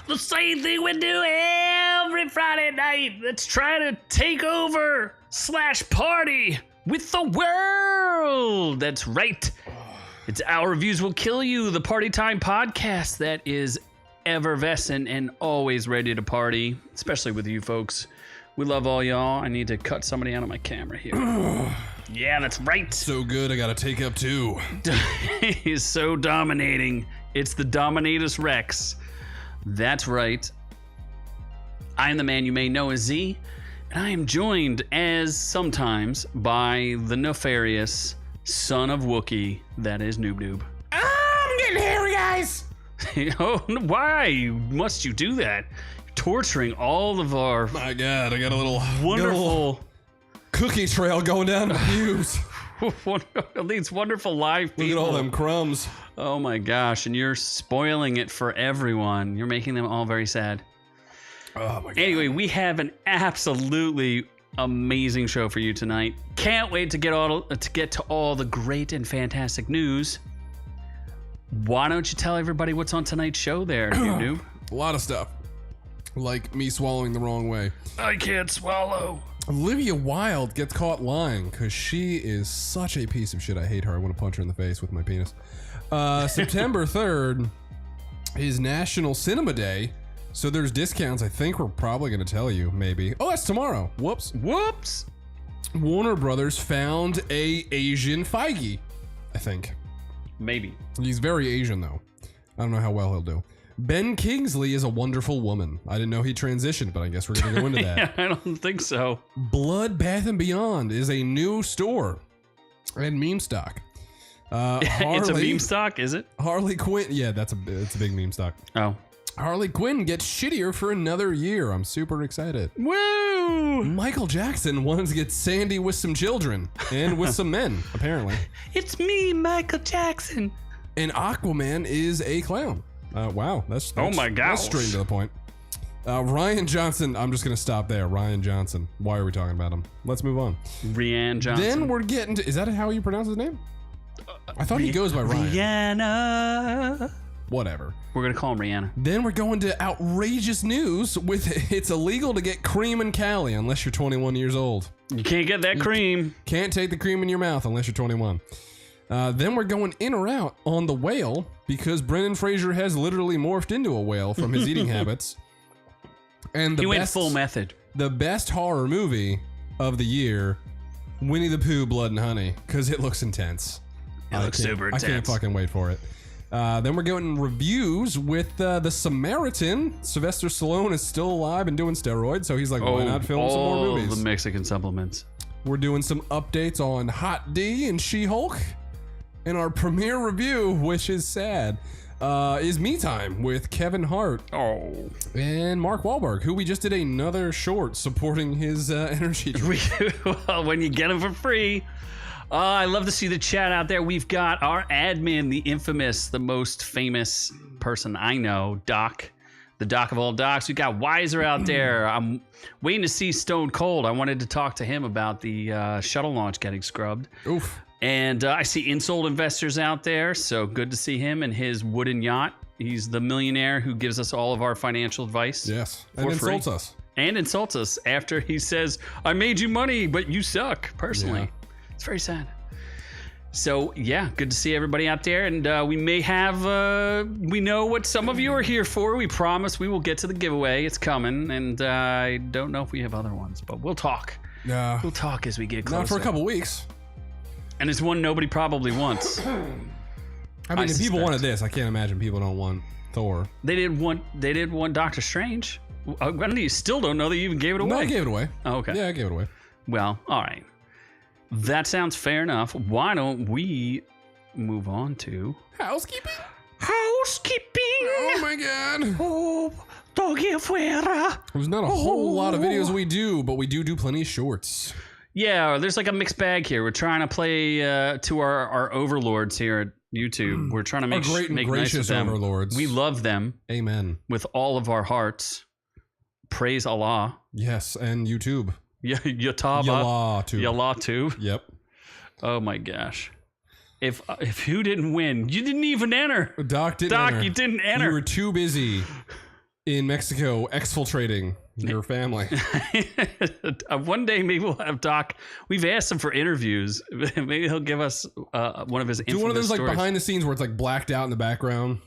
The same thing we do every Friday night. Let's try to take over / party with the world. That's right. It's Our Reviews Will Kill You, the party time podcast that is effervescent and always ready to party, especially with you folks. We love all y'all. I need to cut somebody out of my camera here. Yeah, that's right. So good, I gotta take up two. He's so dominating. It's the Dominatus Rex. That's right. I am the man you may know as Z, and I am joined as sometimes by the nefarious son of Wookiee, that is Noob Noob. I'm getting hairy, guys. Oh, why must you do that? You're torturing all of our My God, I got a little wonderful cookie trail going down the views. these wonderful live people. Look at all them crumbs. Oh my gosh, and you're spoiling it for everyone. You're making them all very sad. Oh my God. Anyway, we have an absolutely amazing show for you tonight. Can't wait to get to all the great and fantastic news. Why don't you tell everybody what's on tonight's show there, Noob? A lot of stuff. Like me swallowing the wrong way. I can't swallow. Olivia Wilde gets caught lying because she is such a piece of shit. I hate her. I want to punch her in the face with my penis. September 3rd is National Cinema Day. So there's discounts. I think we're probably going to tell you, maybe. Oh, that's tomorrow. Whoops. Warner Brothers found a Asian Feige, I think. Maybe. He's very Asian, though. I don't know how well he'll do. Ben Kingsley is a wonderful woman. I didn't know he transitioned, but I guess we're going to go into that. Yeah, I don't think so. Bloodbath and Beyond is a new store and meme stock. It's a meme stock, is it? Harley Quinn. Yeah, it's a big meme stock. Oh. Harley Quinn gets shittier for another year. I'm super excited. Woo! Micheal Jackson wants to get sandy with some children and with some men, apparently. It's me, Micheal Jackson. And Aquaman is a clown. Wow, that's oh my gosh. That's straight to the point. Rian Johnson, I'm just going to stop there. Rian Johnson. Why are we talking about him? Let's move on. Rian Johnson. Then we're getting to, is that how you pronounce his name? I thought he goes by Ryan. Rihanna. Whatever. We're going to call him Rihanna. Then we're going to outrageous news with it's illegal to get cream in Cali unless you're 21 years old. You can't get that cream. Can't take the cream in your mouth unless you're 21. Then we're going in or out on The Whale because Brendan Fraser has literally morphed into a whale from his eating habits. And he went full method. The best horror movie of the year, Winnie the Pooh, Blood and Honey, because it looks intense. It looks super intense. I can't fucking wait for it. Then we're going reviews with the Samaritan. Sylvester Stallone is still alive and doing steroids, so he's like, why not film some more movies? All the Mexican supplements. We're doing some updates on Hot D and SheHulk. And our premiere review, which is sad, is Me Time with Kevin Hart and Mark Wahlberg, who we just did another short supporting his energy drink. Well, when you get them for free. I love to see the chat out there. We've got our admin, the infamous, the most famous person I know, Doc, the Doc of all docs. We got Wiser out there. I'm waiting to see Stone Cold. I wanted to talk to him about the shuttle launch getting scrubbed. Oof. And I see Insult Investors out there, so good to see him and his wooden yacht. He's the millionaire who gives us all of our financial advice. Yes, and insults us. And insults us after he says, I made you money, but you suck, personally. Yeah. It's very sad. So, yeah, good to see everybody out there. And we may have, we know what some of you are here for. We promise we will get to the giveaway. It's coming. And I don't know if we have other ones, but we'll talk. Yeah. We'll talk as we get closer. Not for a couple weeks. And it's one nobody probably wants. I mean, if people wanted this, I can't imagine people don't want Thor. They didn't want Doctor Strange. You still don't know that you even gave it away. No, I gave it away. Oh, okay. Yeah, I gave it away. Well, all right. That sounds fair enough. Why don't we move on to housekeeping? Oh my God. Oh, doggy afuera. There's not a whole lot of videos we do, but we do plenty of shorts. Yeah, there's like a mixed bag here. We're trying to play to our overlords here at YouTube. We're trying to make great and make gracious nice with them. overlords. We love them. Amen. With all of our hearts. Praise Allah. Yes, and YouTube. Yeah, Yallah too. Yep. Oh my gosh. If you didn't win, you didn't even enter. Doc didn't enter. You didn't enter. You were too busy in Mexico exfiltrating your family. One day maybe we'll have Doc. We've asked him for interviews. Maybe he'll give us one of his infamous Do one of those like stories. behind the scenes where it's like blacked out in the background.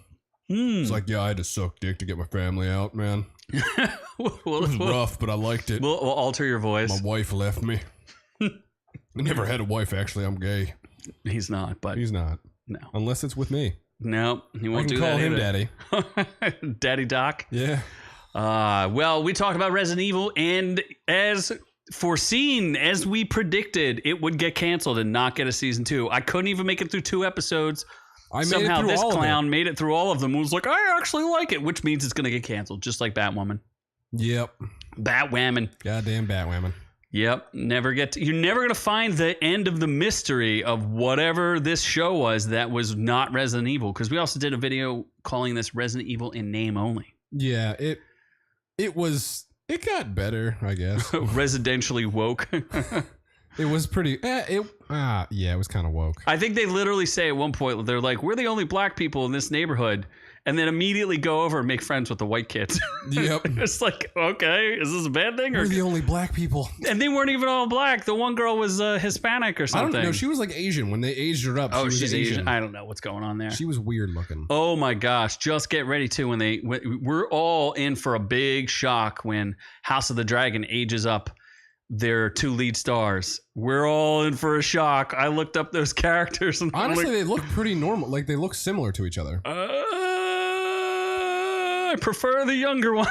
It's like, yeah, I had to suck dick to get my family out, man. It was rough, but I liked it. We'll alter your voice. My wife left me. I never had a wife, actually. I'm gay. He's not, but He's not. No. Unless it's with me. No, he I won't can do call that him either. Daddy. Daddy Doc. Yeah. Well, we talked about Resident Evil, and as foreseen, as we predicted, it would get canceled and not get a season 2. I couldn't even make it through 2 episodes. Somehow this clown made it through all of them and was like, I actually like it, which means it's going to get canceled, just like Batwoman. Yep. Batwoman. Goddamn Batwoman. Yep. You're never going to find the end of the mystery of whatever this show was that was not Resident Evil, because we also did a video calling this Resident Evil in name only. Yeah, it got better, I guess. Residentially woke. It was pretty. Yeah, it was kind of woke. I think they literally say at one point, they're like, we're the only black people in this neighborhood, and then immediately go over and make friends with the white kids. Yep. It's like, okay, is this a bad thing? We're the only black people. And they weren't even all black. The one girl was Hispanic or something. I don't know. She was like Asian. When they aged her up, oh, she was she's Asian. I don't know what's going on there. She was weird looking. Oh my gosh. Just get ready too when we're all in for a big shock when House of the Dragon ages up their 2 lead stars. We're all in for a shock. I looked up those characters and honestly, they look pretty normal. Like they look similar to each other. I prefer the younger one.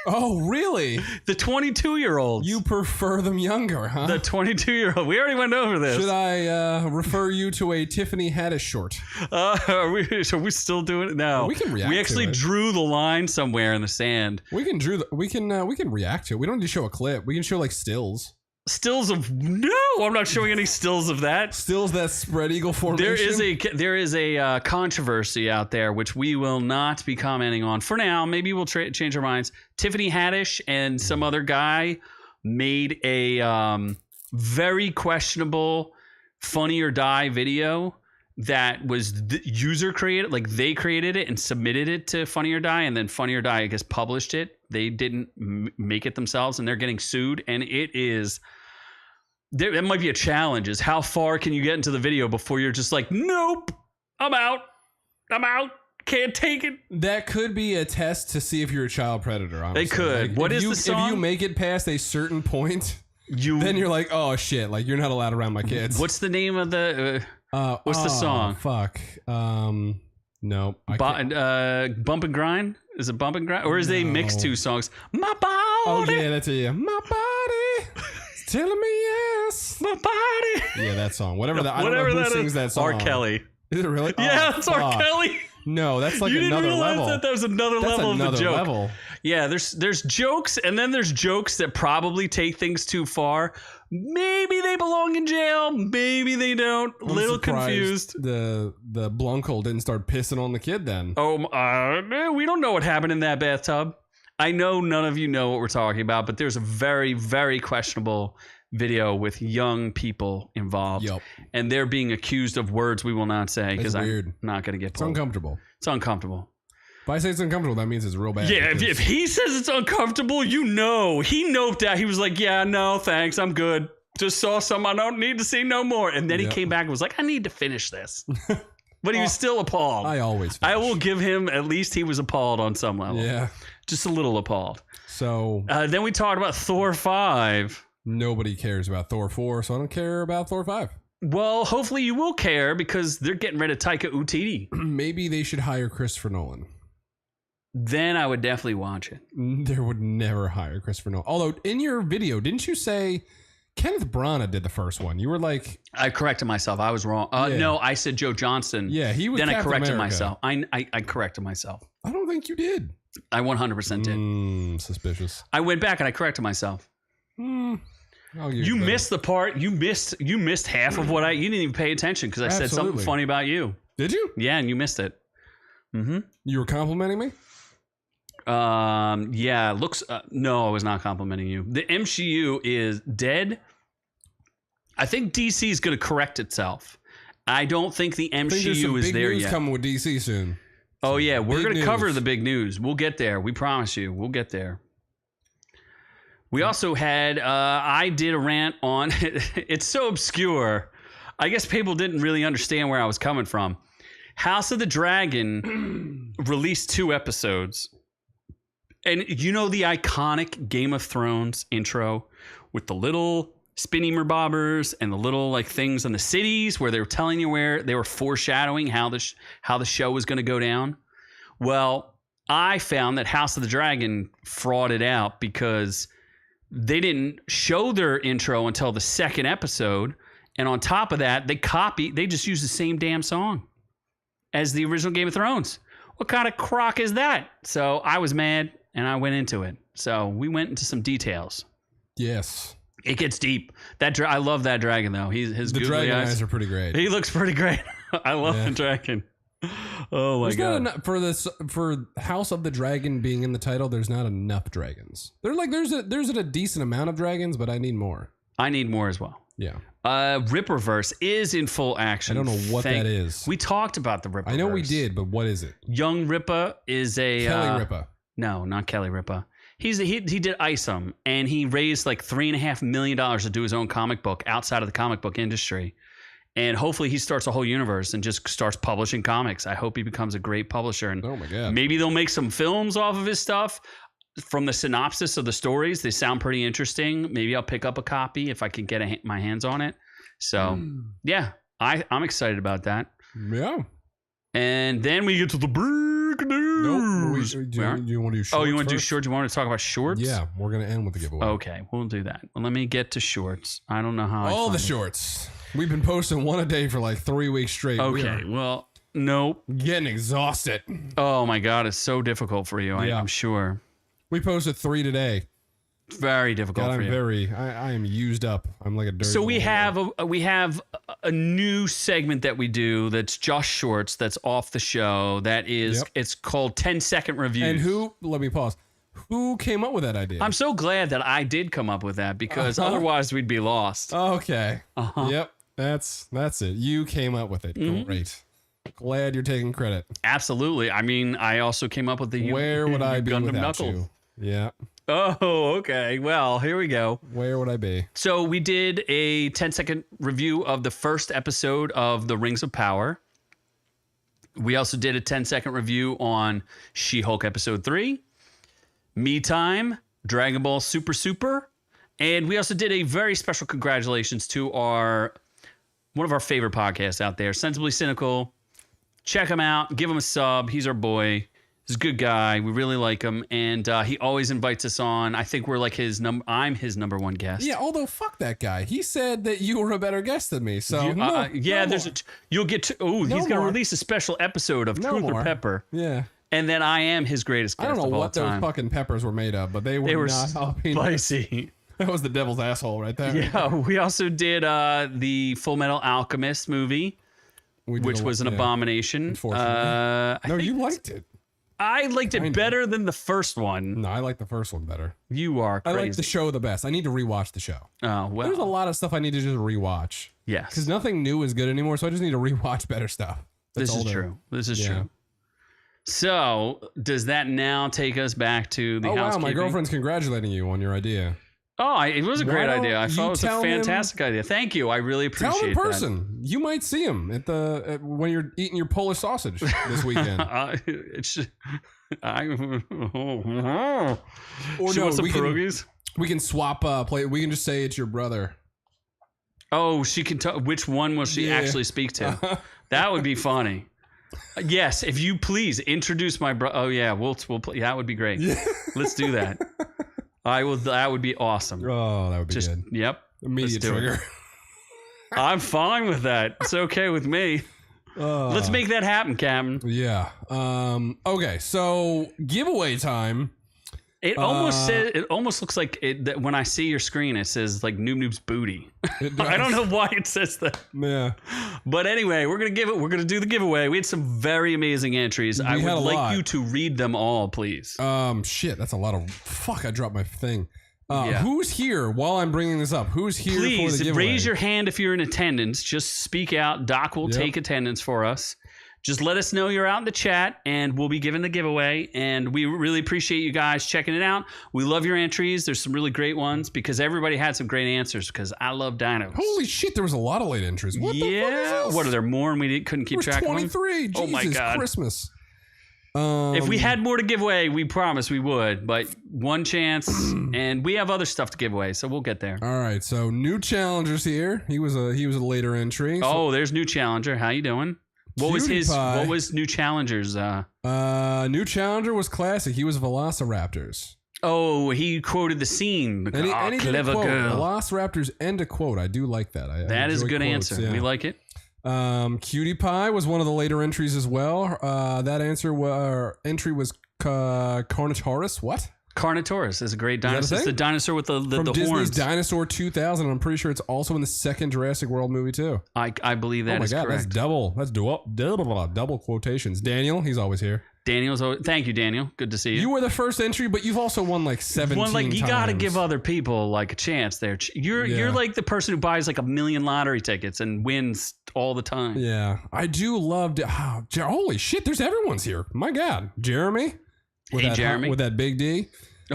Oh, really? The 22-year-old. You prefer them younger, huh? The 22-year-old. We already went over this. Should I refer you to a Tiffany Haddish short? Are we still doing it now? We can react. We actually to it. drew the line somewhere in the sand. We can react to it. We don't need to show a clip. We can show like stills. Stills of no, I'm not showing any stills of that. Stills that spread eagle formation. There is a controversy out there which we will not be commenting on for now. Maybe we'll change our minds. Tiffany Haddish and some other guy made a very questionable Funny or Die video that was user created. Like they created it and submitted it to Funny or Die, and then Funny or Die, I guess, published it. They didn't make it themselves, and they're getting sued. And it is. It might be a challenge is how far can you get into the video before you're just like, nope, I'm out, can't take it. That could be a test to see if you're a child predator, honestly. They could. Like, What is the song? If you make it past a certain point, then you're like, oh shit, like you're not allowed around my kids. What's the name of the, what's the song? Fuck. No. Bump and Grind? Is it Bump and Grind? Or is they mix 2 songs? My body. Oh yeah, that's it. Yeah. My body. Telling me yes. My body. Yeah, that song. Whatever that. I don't know who sings that song. R. Kelly. Is it really? Yeah, it's R. Kelly. No, that's like you another didn't realize level. That was another level of the joke. Level. Yeah, there's jokes, and then there's jokes that probably take things too far. Maybe they belong in jail. Maybe they don't. I'm Little surprised confused. The Blunkel didn't start pissing on the kid then. Oh, we don't know what happened in that bathtub. I know none of you know what we're talking about, but there's a very, very questionable video with young people involved. Yep. And they're being accused of words we will not say because I'm not going to get pulled. It's uncomfortable. It's uncomfortable. If I say it's uncomfortable, that means it's real bad. Yeah, if he says it's uncomfortable, you know. He noped out. He was like, yeah, no, thanks. I'm good. Just saw some I don't need to see no more. And then he came back and was like, I need to finish this. But he was still appalled. I always finish. I will give him, at least he was appalled on some level. Yeah. Just a little appalled. So. Then we talked about Thor 5. Nobody cares about Thor 4, so I don't care about Thor 5. Well, hopefully you will care because they're getting rid of Taika Waititi. Maybe they should hire Christopher Nolan. Then I would definitely watch it. They would never hire Christopher Nolan. Although, in your video, didn't you say Kenneth Branagh did the first one? You were like... I corrected myself. I was wrong. No, I said Joe Johnston. Yeah, he was Then Captain I corrected America. myself. I corrected myself. I don't think you did. I 100% did. Suspicious. I went back and I corrected myself. You missed the part. You missed half of what you didn't even pay attention because I said something funny about you. Did you? Yeah, and you missed it. Mm-hmm. You were complimenting me? Yeah, looks no, I was not complimenting you. The MCU is dead. I think DC is going to correct itself. I don't think the MCU is there news yet. Coming with DC soon. Oh, yeah. We're going to cover news. the big news. We'll get there. We promise you. We'll get there. We also had, I did a rant on, it's so obscure. I guess people didn't really understand where I was coming from. House of the Dragon released 2 episodes. And you know the iconic Game of Thrones intro with the little spinny merbobbers and the little like things in the cities where they were telling you where they were foreshadowing how the show was going to go down? Well, I found that House of the Dragon frauded out because they didn't show their intro until the 2nd episode. And on top of that, they just used the same damn song as the original Game of Thrones. What kind of crock is that? So I was mad and I went into it. So we went into some details. Yes. It gets deep. I love that dragon though. The dragon eyes are pretty great. He looks pretty great. I love the dragon. Oh my god! For House of the Dragon being in the title, there's not enough dragons. There's a decent amount of dragons, but I need more. I need more as well. Yeah. Ripperverse is in full action. I don't know what that is. We talked about the Ripperverse. I know we did, but what is it? Young Ripper is a Kelly Ripa. No, not Kelly Ripa. He did Isom, and he raised like $3.5 million to do his own comic book outside of the comic book industry. And hopefully he starts a whole universe and just starts publishing comics. I hope he becomes a great publisher. And oh my god! Maybe they'll make some films off of his stuff. From the synopsis of the stories, they sound pretty interesting. Maybe I'll pick up a copy if I can get my hands on it. So yeah, I'm excited about that. Yeah. And then we get to the big news. Nope. Do you want to do shorts? Oh, you want to do first? shorts? You want to talk about shorts? Yeah, we're going to end with the giveaway. Okay, we'll do that. Well, let me get to shorts. I don't know how All the shorts. We've been posting one a day for like 3 weeks straight. Okay, well, nope. Getting exhausted. Oh my God, it's so difficult for you, I'm sure. We posted 3 today. Very difficult for you. I am used up. I'm like a dirty. So we have a new segment that we do that's just shorts, that's off the show. That is, it's called 10-second reviews. And let me pause. Who came up with that idea? I'm so glad that I did come up with that because otherwise we'd be lost. Okay. Yep. That's it. You came up with it. Great. Glad you're taking credit. Absolutely. I mean, I also came up with the Where would I be Gundam without Knuckles. you? Yeah. Oh, okay. Well, here we go. Where would I be? So we did a 10-second review of the first episode of The Rings of Power. We also did a 10-second review on She-Hulk episode 3, Me Time, Dragon Ball Super, and we also did a very special congratulations to one of our favorite podcasts out there, Sensibly Cynical. Check him out. Give him a sub. He's our boy. He's a good guy. We really like him, and he always invites us on. I think we're like I'm his number one guest. Yeah, although fuck that guy. He said that you were a better guest than me. So you'll get to. Oh, he's gonna release a special episode of Truth or Pepper. Yeah. And then I am his greatest guest. I don't know of what all those time. fucking peppers were made of, but they were not spicy. That was the devil's asshole right there. Yeah, we also did the Full Metal Alchemist movie, which was an abomination. Unfortunately. You liked it. I liked it better than the first one. No, I like the first one better. You are crazy. I like the show the best. I need to rewatch the show. Oh, well. There's a lot of stuff I need to just rewatch. Yes. Because nothing new is good anymore, so I just need to rewatch better stuff. This is true. So, does that now take us back to the housekeeping? Wow, my girlfriend's congratulating you on your idea. Oh, it was a great idea. I thought it was a fantastic idea. Thank you. I really appreciate it. Tell him in person. You might see him when you're eating your Polish sausage this weekend. Or we can swap play. We can just say it's your brother. Oh, she can tell. Which one will she actually speak to? That would be funny. Yes, if you please introduce my brother. Oh yeah, we'll play. That would be great. Yeah. Let's do that. I will. That would be awesome. Oh, that would be good. Yep. Immediate trigger. I'm fine with that. It's okay with me. Let's make that happen, Captain. Yeah. Okay. So giveaway time. It almost says. It almost looks like that when I see your screen, it says like Noob Noob's booty. I don't know why it says that. Yeah. But anyway, we're gonna do the giveaway. We had some very amazing entries. I would like you to read them all, please. Shit, that's a lot of. Fuck, I dropped my thing. Who's here while I'm bringing this up? Who's here for the giveaway? Please raise your hand if you're in attendance. Just speak out. Doc will take attendance for us. just let us know you're out in the chat, and we'll be giving the giveaway. And we really appreciate you guys checking it out. We love your entries. There's some really great ones because everybody had some great answers because I love dinos. Holy shit, there was a lot of late entries. What the fuck is this? What, are there more and we couldn't keep track of them? 23. Jesus, oh my God. Christmas. If we had more to give away, we promise we would. But one chance, and we have other stuff to give away, so we'll get there. All right, so new challengers here. He was a later entry. Oh, there's new challenger. How you doing? What was his? What was new challengers? New challenger was classic. He was Velociraptors. Oh, he quoted the scene. And he did a clever quote. girl. Velociraptors and a quote. I do like that. That is a good quotes, answer. yeah. We like it. Cutie Pie was one of the later entries as well. That entry was Carnotaurus. What? Carnotaurus is a great dinosaur. It's the dinosaur with the From Disney's horns. Dinosaur 2000. I'm pretty sure it's also in the second Jurassic World movie too. I believe that is correct. That's double quotations. Daniel, he's always here. Thank you, Daniel. Good to see you. You were the first entry, but you've also won like 17 times. You got to give other people like a chance there. You're like the person who buys like 1 million lottery tickets and wins all the time. Yeah, I do love. Holy shit! There's everyone's here. My God, Jeremy. Jeremy with that big D.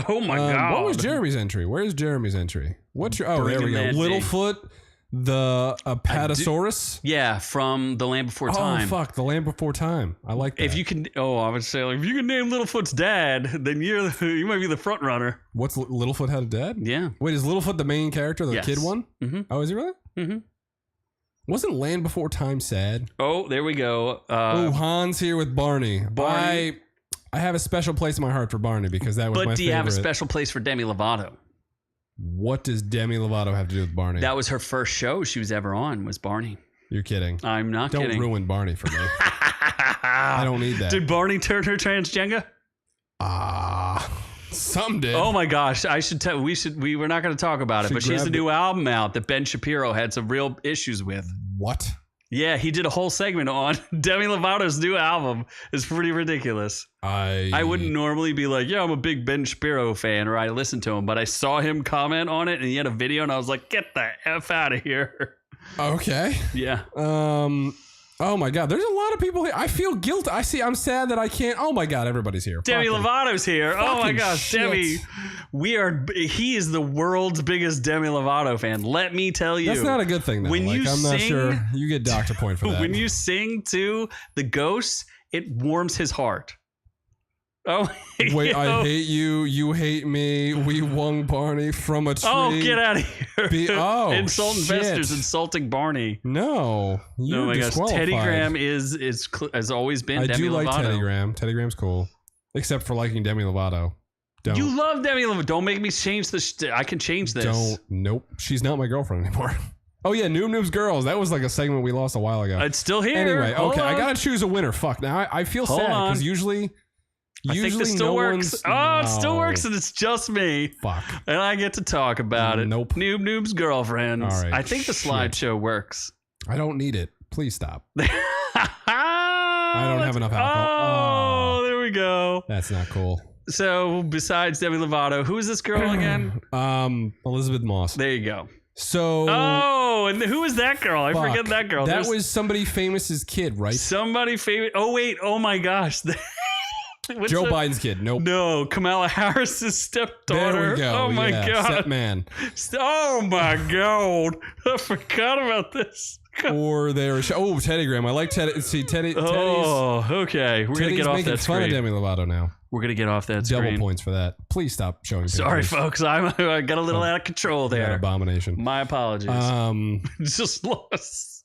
Oh my God! What was Jeremy's entry? Where's Jeremy's entry? What's your? Oh, there we go. Littlefoot, the Apatosaurus. Yeah, from The Land Before Time. Oh fuck, The Land Before Time. I like that. If you can, I would say like, if you can name Littlefoot's dad, then you might be the front runner. What's Littlefoot had a dad? Yeah. Wait, is Littlefoot the main character, the kid one? Mm-hmm. Oh, is he really? Mm-hmm. Wasn't Land Before Time sad? Oh, there we go. Han's here with Barney. Barney. I have a special place in my heart for Barney because that was my favorite. But do you have a special place for Demi Lovato? What does Demi Lovato have to do with Barney? That was her first show she was ever on, was Barney. You're kidding. I'm not kidding. Don't ruin Barney for me. I don't need that. Did Barney turn her transgender? Some did. Oh my gosh, I should tell. We were not going to talk about it, but she has a new album out that Ben Shapiro had some real issues with. What? Yeah, he did a whole segment on Demi Lovato's new album. It's pretty ridiculous. I wouldn't normally be like, yeah, I'm a big Ben Shapiro fan, or I listen to him, but I saw him comment on it, and he had a video, and I was like, get the F out of here. Okay. Yeah. Oh my God, there's a lot of people here. I feel guilty. I'm sad that I can't. Oh my God, everybody's here. Demi Lovato's here. Oh my gosh, shit. Demi. He is the world's biggest Demi Lovato fan. Let me tell you. That's not a good thing though. When you I'm not sure you get doctor point for that. When you sing to the ghosts, it warms his heart. Oh, wait, I hate you. You hate me. We won Barney from a tree. Oh, get out of here. Insult shit. investors, insulting Barney. No. Oh my gosh. Teddy Graham has always been Demi Lovato. I do like Teddy Graham. Teddy Graham's cool. Except for liking Demi Lovato. Don't. You love Demi Lovato. Don't make me change this. I can change this. Nope. She's not my girlfriend anymore. Oh yeah, Noobs Girls. That was like a segment we lost a while ago. It's still here. Anyway, okay. I gotta choose a winner. Fuck. Now I feel sad because usually I think this still works. It still works, and it's just me. Fuck. And I get to talk about it. Nope. Noob's girlfriends. All right. I think the slideshow works. I don't need it. Please stop. I don't have enough alcohol. Oh, there we go. That's not cool. So, besides Demi Lovato, who is this girl again? Elizabeth Moss. There you go. So. Oh, and who is that girl? I forget that girl. That was somebody famous's kid, right? Somebody famous. Oh, wait. Oh, my gosh. Joe Biden's kid. Nope. No, Kamala Harris's stepdaughter. There we go. Oh my God. Sepman. Oh my God. I forgot about this. Or there's Teddy Graham. I like Teddy. See Teddy. Oh, okay. We're gonna get off that screen. Fun of Demi Lovato now. We're gonna get off that screen. Double points for that. Please stop showing. Sorry, folks. I got a little out of control there. That abomination. My apologies. Just lost.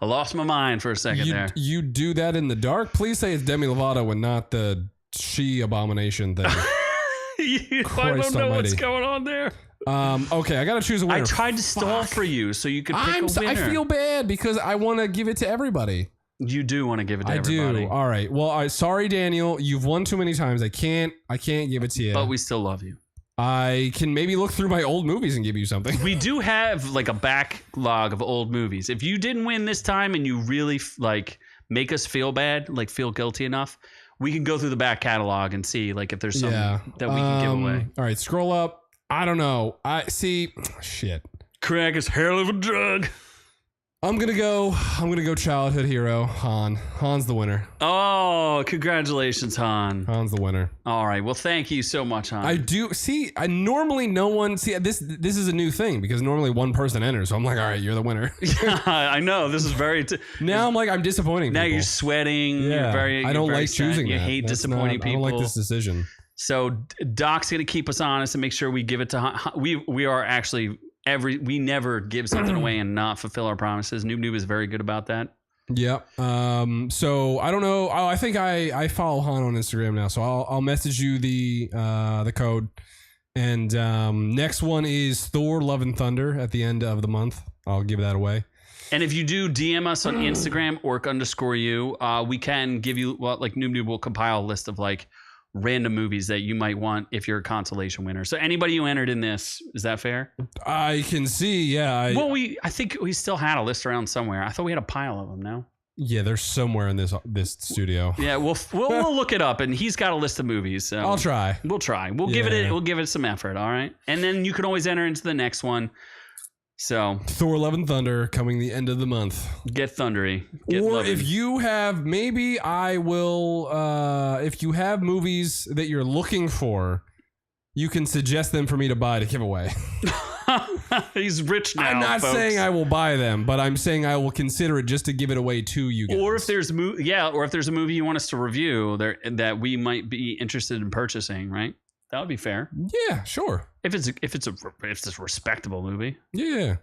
I lost my mind for a second there. You do that in the dark. Please say it's Demi Lovato and not the she abomination thing. I don't know what's going on there. Okay, I gotta choose a winner. I tried to stall for you so you could pick a winner. I feel bad because I want to give it to everybody. You do want to give it to everybody. I do. All right. Well, sorry, Daniel. You've won too many times. I can't give it to you. But we still love you. I can maybe look through my old movies and give you something. We do have like a backlog of old movies. If you didn't win this time and you really like make us feel bad, like feel guilty enough, we can go through the back catalog and see like if there's something that we can give away. All right, scroll up. I don't know. I see. Shit. Crack is hell of a drug. I'm gonna go childhood hero Han. Han's the winner. Oh, congratulations, Han. Han's the winner. All right. Well, thank you so much, Han. I do see. I normally no one see this. This is a new thing because normally one person enters. So I'm like, all right, you're the winner. I know this is very. Now I'm like, I'm disappointing. Now people. you're sweating. Yeah, You're very. I don't you're very like sad. choosing. You that. hate That's disappointing people. I don't like this decision. So Doc's gonna keep us honest and make sure we give it to Han. We are actually we never give something away and not fulfill our promises. Noob is very good about that. Yep. So I don't know. I think I follow Han on Instagram now, so I'll message you the code. And next one is Thor: Love and Thunder at the end of the month. I'll give that away. And if you do DM us on Instagram, orc_you, we can give you like Noob will compile a list of like random movies that you might want if you're a consolation winner. So anybody who entered in this, is that fair? I can see, yeah. I think we still had a list around somewhere. I thought we had a pile of them. No. Yeah, they're somewhere in this studio. Yeah, we'll look it up, and he's got a list of movies. So I'll try. We'll try. We'll give it some effort. All right, and then you can always enter into the next one. So Thor: Love and Thunder coming the end of the month. Get thundery. Or if you have, maybe I will. If you have movies that you're looking for, you can suggest them for me to buy to give away. He's rich now. I'm not folks. saying I will buy them, but I'm saying I will consider it just to give it away to you guys. Or if there's a movie you want us to review that we might be interested in purchasing, right? That would be fair. Yeah, sure. If it's a respectable movie. Yeah.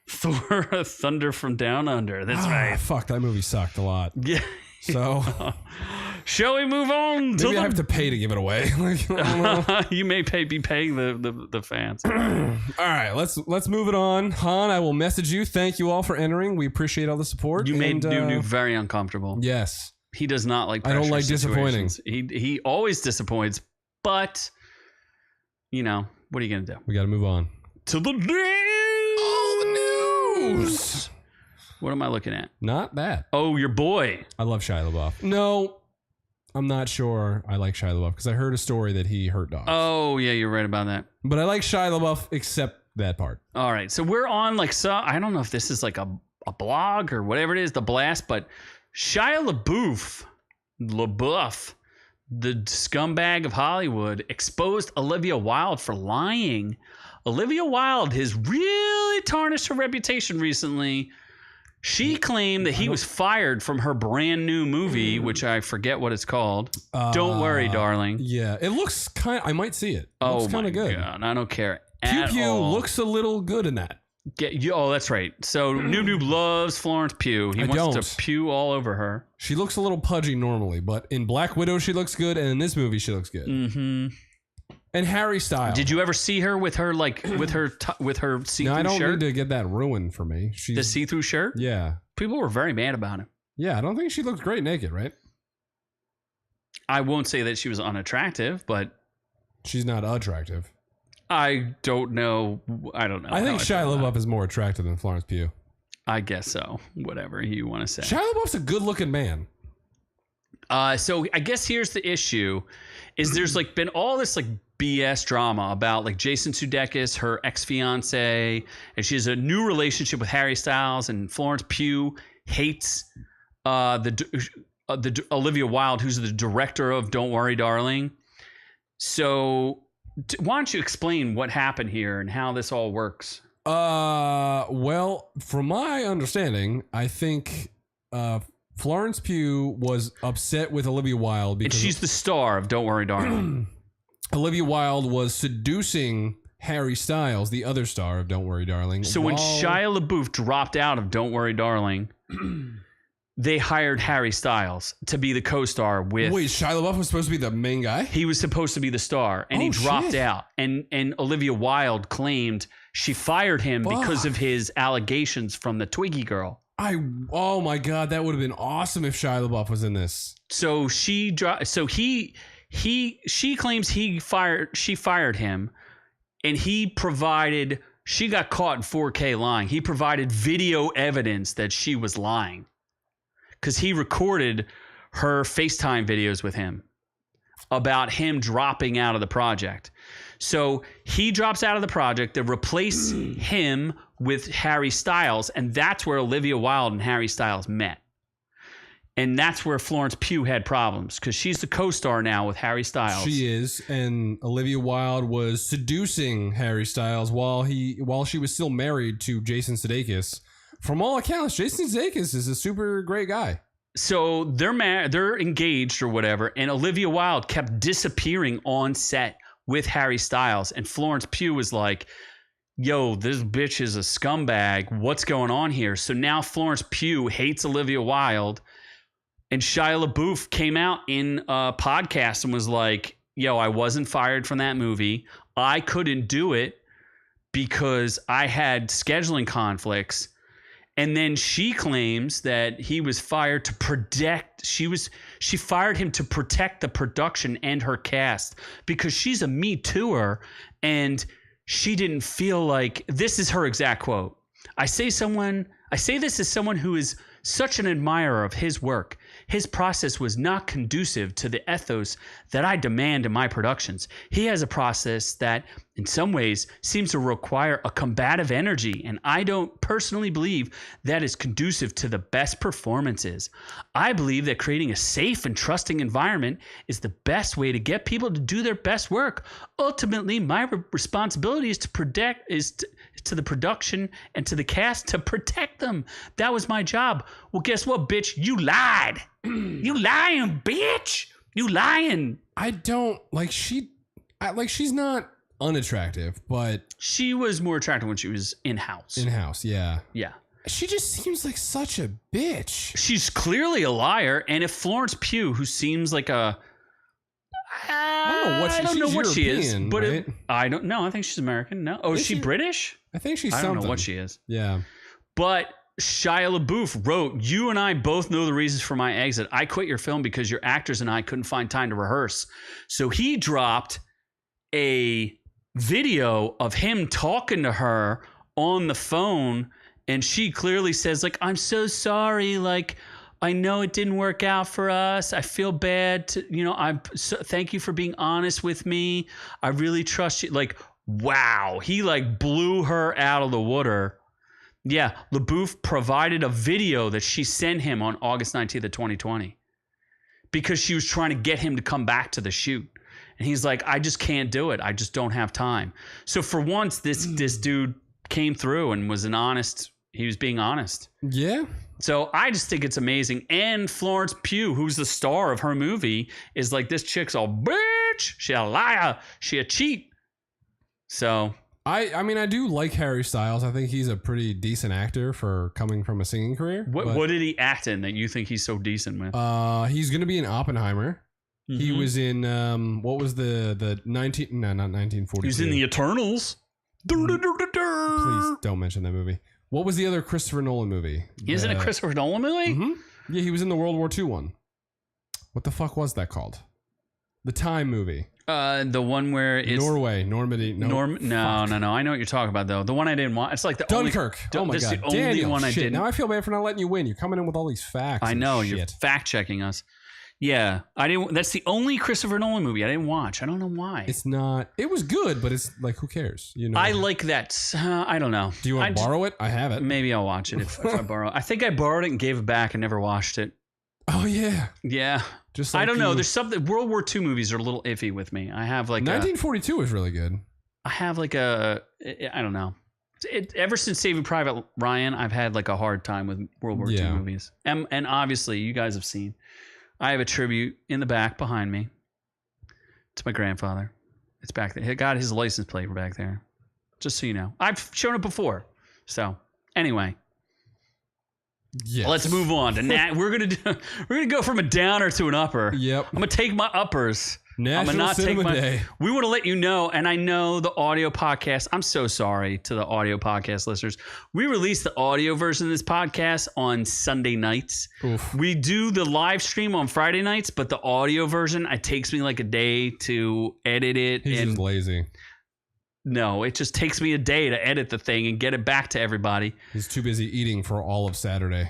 Thor: Thunder from Down Under. That's right. Fuck, that movie sucked a lot. Yeah. So, shall we move on? Maybe I have to pay to give it away. Like, I don't know. You may be paying the fans. All right, let's move it on. Han, I will message you. Thank you all for entering. We appreciate all the support. You made Noob very uncomfortable. Yes. He does not like pressure I don't like disappointing. He always disappoints, but what are you gonna do? We got to move on to the news. All the news. What am I looking at? Not that. Oh, your boy. I love Shia LaBeouf. No, I'm not sure I like Shia LaBeouf because I heard a story that he hurt dogs. Oh, yeah, you're right about that. But I like Shia LaBeouf except that part. All right, so we're on I don't know if this is like a blog or whatever it is, the blast, but Shia LaBeouf, the scumbag of Hollywood, exposed Olivia Wilde for lying. Olivia Wilde has really tarnished her reputation recently. She claimed that he was fired from her brand new movie, which I forget what it's called. Don't worry, darling. Yeah, it looks I might see it. Oh, looks kind of good. God, I don't care. Pew Pew all. looks a little good in that. That's right. So Noob loves Florence Pugh. He wants to pew all over her. She looks a little pudgy normally, but in Black Widow she looks good, and in this movie she looks good. Mm-hmm. And Harry Styles. Did you ever see her with her see-through shirt? No, I don't need to get that ruined for me. The see-through shirt? Yeah. People were very mad about it. Yeah, I don't think she looks great naked, right? I won't say that she was unattractive, but she's not attractive. I don't know. I don't know. I think Shia LaBeouf is more attractive than Florence Pugh. I guess so. Whatever you want to say. Shia LaBeouf's a good-looking man. So I guess here's the issue: is there's been all this BS drama about Jason Sudeikis, her ex-fiance, and she has a new relationship with Harry Styles, and Florence Pugh hates the Olivia Wilde, who's the director of Don't Worry, Darling. So why don't you explain what happened here and how this all works? Well, from my understanding, I think Florence Pugh was upset with Olivia Wilde because she's the star of Don't Worry, Darling. Olivia Wilde was seducing Harry Styles, the other star of Don't Worry, Darling. So when Shia LaBeouf dropped out of Don't Worry, Darling, they hired Harry Styles to be the co-star with... Wait, Shia LaBeouf was supposed to be the main guy? He was supposed to be the star, and he dropped out. And Olivia Wilde claimed she fired him because of his allegations from the Twiggy girl. Oh my God, that would have been awesome if Shia LaBeouf was in this. So she claims she fired him, and she got caught in 4K lying. He provided video evidence that she was lying because he recorded her FaceTime videos with him about him dropping out of the project. So he drops out of the project. They replace him with Harry Styles, and that's where Olivia Wilde and Harry Styles met. And that's where Florence Pugh had problems, because she's the co-star now with Harry Styles. She is, and Olivia Wilde was seducing Harry Styles while she was still married to Jason Sudeikis. From all accounts, Jason Sudeikis is a super great guy. So they're engaged or whatever, and Olivia Wilde kept disappearing on set with Harry Styles, and Florence Pugh was like, yo, this bitch is a scumbag. What's going on here? So now Florence Pugh hates Olivia Wilde. And Shia LaBeouf came out in a podcast and was like, yo, I wasn't fired from that movie. I couldn't do it because I had scheduling conflicts. And then she claims that he was fired to protect. She fired him to protect the production and her cast because she's a Me Too'er. And she didn't feel like, this is her exact quote. I say this as someone who is such an admirer of his work. His process was not conducive to the ethos that I demand in my productions. He has a process that, in some ways, seems to require a combative energy, and I don't personally believe that is conducive to the best performances. I believe that creating a safe and trusting environment is the best way to get people to do their best work. Ultimately, my responsibility is to the production and to the cast to protect them. That was my job. Well, guess what, bitch? You lied. You lying, bitch. You lying. I don't like she's not unattractive, but she was more attractive when she was in-house. In-house, yeah. Yeah. She just seems like such a bitch. She's clearly a liar, and if Florence Pugh, who seems like a I don't know what she is, but right? I don't know. I think she's American. No. Oh, is she British? I think she's I something. don't know what she is. Yeah. But Shia LaBeouf wrote, you and I both know the reasons for my exit. I quit your film because your actors and I couldn't find time to rehearse. So he dropped a video of him talking to her on the phone, and she clearly says, like, I'm so sorry, like, I know it didn't work out for us. I feel bad. Thank you for being honest with me. I really trust you. Like, wow. He like blew her out of the water. Yeah. LaBeouf provided a video that she sent him on August 19th of 2020 because she was trying to get him to come back to the shoot. And he's like, I just can't do it. I just don't have time. So for once, this dude came through and was he was being honest. Yeah. So I just think it's amazing. And Florence Pugh, who's the star of her movie, is like, this chick's all bitch. She a liar. She a cheat. So I mean, I do like Harry Styles. I think he's a pretty decent actor for coming from a singing career. What did he act in that you think he's so decent with? He's going to be in Oppenheimer. Mm-hmm. He was in what was not 1942. He's in the Eternals. Please don't mention that movie. What was the other Christopher Nolan movie? He's in a Christopher Nolan movie? Mm-hmm. Yeah, he was in the World War II one. What the fuck was that called? The Time movie. The one where it's Normandy. No, I know what you're talking about though. The one I didn't watch. It's like the Dunkirk. Oh my god, the only Daniel, one I didn't. Now I feel bad for not letting you win. You're coming in with all these facts. I know you're fact checking us. Yeah, I didn't. That's the only Christopher Nolan movie I didn't watch. I don't know why. It's not. It was good, but it's like, who cares? You know. I like that. I don't know. Do you want to borrow it? I have it. Maybe I'll watch it if I borrow it. I think I borrowed it and gave it back and never watched it. Oh yeah. Yeah. Just like I don't know. There's something. World War II movies are a little iffy with me. I have like 1942 is really good. I have like I don't know. Ever since Saving Private Ryan, I've had like a hard time with World War II movies. And obviously, you guys have seen. I have a tribute in the back behind me to my grandfather. It's back there. He got his license plate back there. Just so you know. I've shown it before. So, anyway. Yes. Let's move on to we're gonna go from a downer to an upper. Yep. I'm gonna take my uppers. National Cinema Day. We want to let you know, and I know the audio podcast. I'm so sorry to the audio podcast listeners. We release the audio version of this podcast on Sunday nights. Oof. We do the live stream on Friday nights, but the audio version, it takes me like a day to edit it. He's just lazy. No, it just takes me a day to edit the thing and get it back to everybody. He's too busy eating for all of Saturday.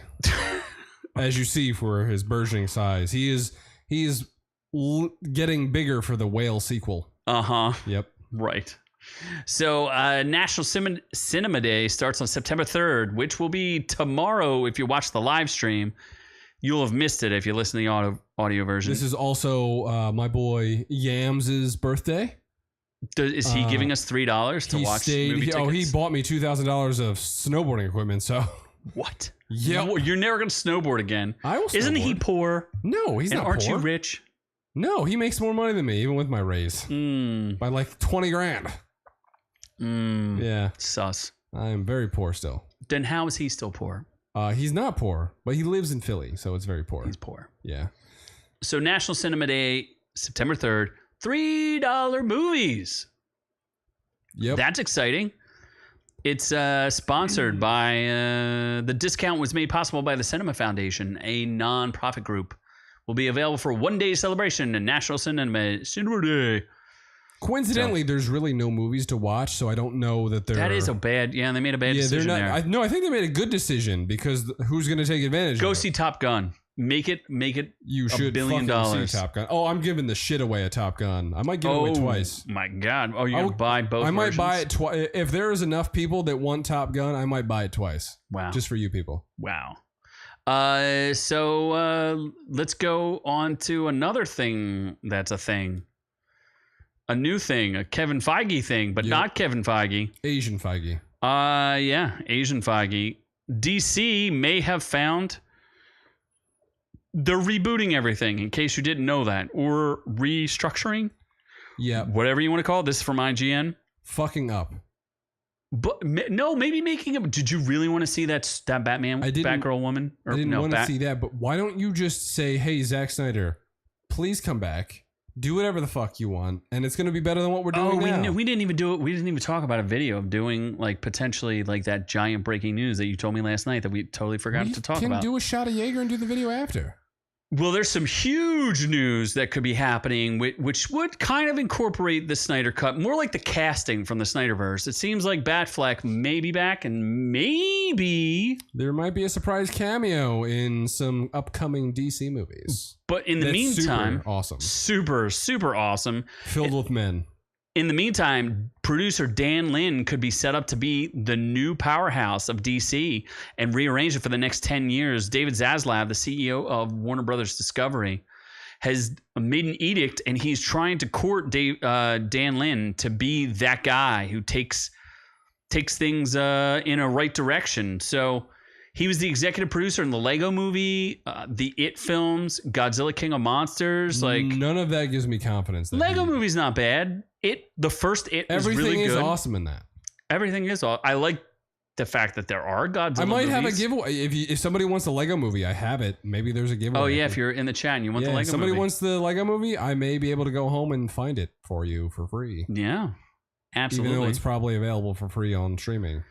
As you see, for his burgeoning size, he is getting bigger for the Whale sequel. Uh-huh. Yep. Right. So National Cinema Day starts on September 3rd, which will be tomorrow. If you watch the live stream, you'll have missed it if you listen to the audio version. This is also my boy Yams' birthday. Is he giving us $3 to watch movie tickets? He bought me $2,000 of snowboarding equipment, so... What? Yeah. You're never going to snowboard again. I will snowboard. Isn't he poor? No, he's not poor. Aren't you rich? No, he makes more money than me, even with my raise. By like 20 grand. Yeah. Sus. I am very poor still. Then how is he still poor? He's not poor, but he lives in Philly, so it's very poor. He's poor. Yeah. So National Cinema Day, September 3rd, $3 movies. Yep. That's exciting. It's sponsored by, the discount was made possible by the Cinema Foundation, a non-profit group. Will be available for a one-day celebration in National Cinema Day. Coincidentally, there's really no movies to watch, so I don't know that they're... That is a bad... Yeah, they made a bad decision there. I think they made a good decision, because who's going to take advantage of it? Go see Top Gun. Make it you should $1 billion. See Top Gun. Oh, I'm giving the shit away at Top Gun. I might give it away twice. My God. Oh, you're going to buy both versions? might buy it twice. If there is enough people that want Top Gun, I might buy it twice. Wow. Just for you people. Wow. So let's go on to another thing that's a thing. A new thing, a Kevin Feige thing, but not Kevin Feige. Asian Feige. Yeah, Asian Feige. DC may have found they're rebooting everything, in case you didn't know that, or restructuring. Yeah. Whatever you want to call it. This is from IGN. Fucking up. But no, maybe making it. Did you really want to see that Batman, Batgirl woman? I didn't want to see that, but why don't you just say, hey, Zack Snyder, please come back. Do whatever the fuck you want, and it's going to be better than what we're doing now. We didn't even do it. We didn't even talk about a video of doing like potentially like that giant breaking news that you told me last night that we totally forgot to talk about. We can do a shot of Jaeger and do the video after. Well, there's some huge news that could be happening, which would kind of incorporate the Snyder Cut, more like the casting from the Snyderverse. It seems like Batfleck may be back, and maybe there might be a surprise cameo in some upcoming DC movies. But in the meantime, super awesome, super awesome, filled with men. In the meantime, producer Dan Lin could be set up to be the new powerhouse of DC and rearrange it for the next 10 years. David Zaslav, the CEO of Warner Brothers Discovery, has made an edict, and he's trying to court Dan Lin to be that guy who takes things in a right direction. So he was the executive producer in the Lego Movie, the It films, Godzilla King of Monsters. Like, none of that gives me confidence. Lego Movie's not bad. The first It was really good. Everything is awesome in that. Everything is awesome. I like the fact that there are Godzilla I might movies. have a giveaway. If somebody wants a Lego movie, I have it. Maybe there's a giveaway. Oh, yeah, if you're in the chat and you want the Lego movie. If somebody wants the Lego movie, I may be able to go home and find it for you for free. Yeah, absolutely. Even though it's probably available for free on streaming.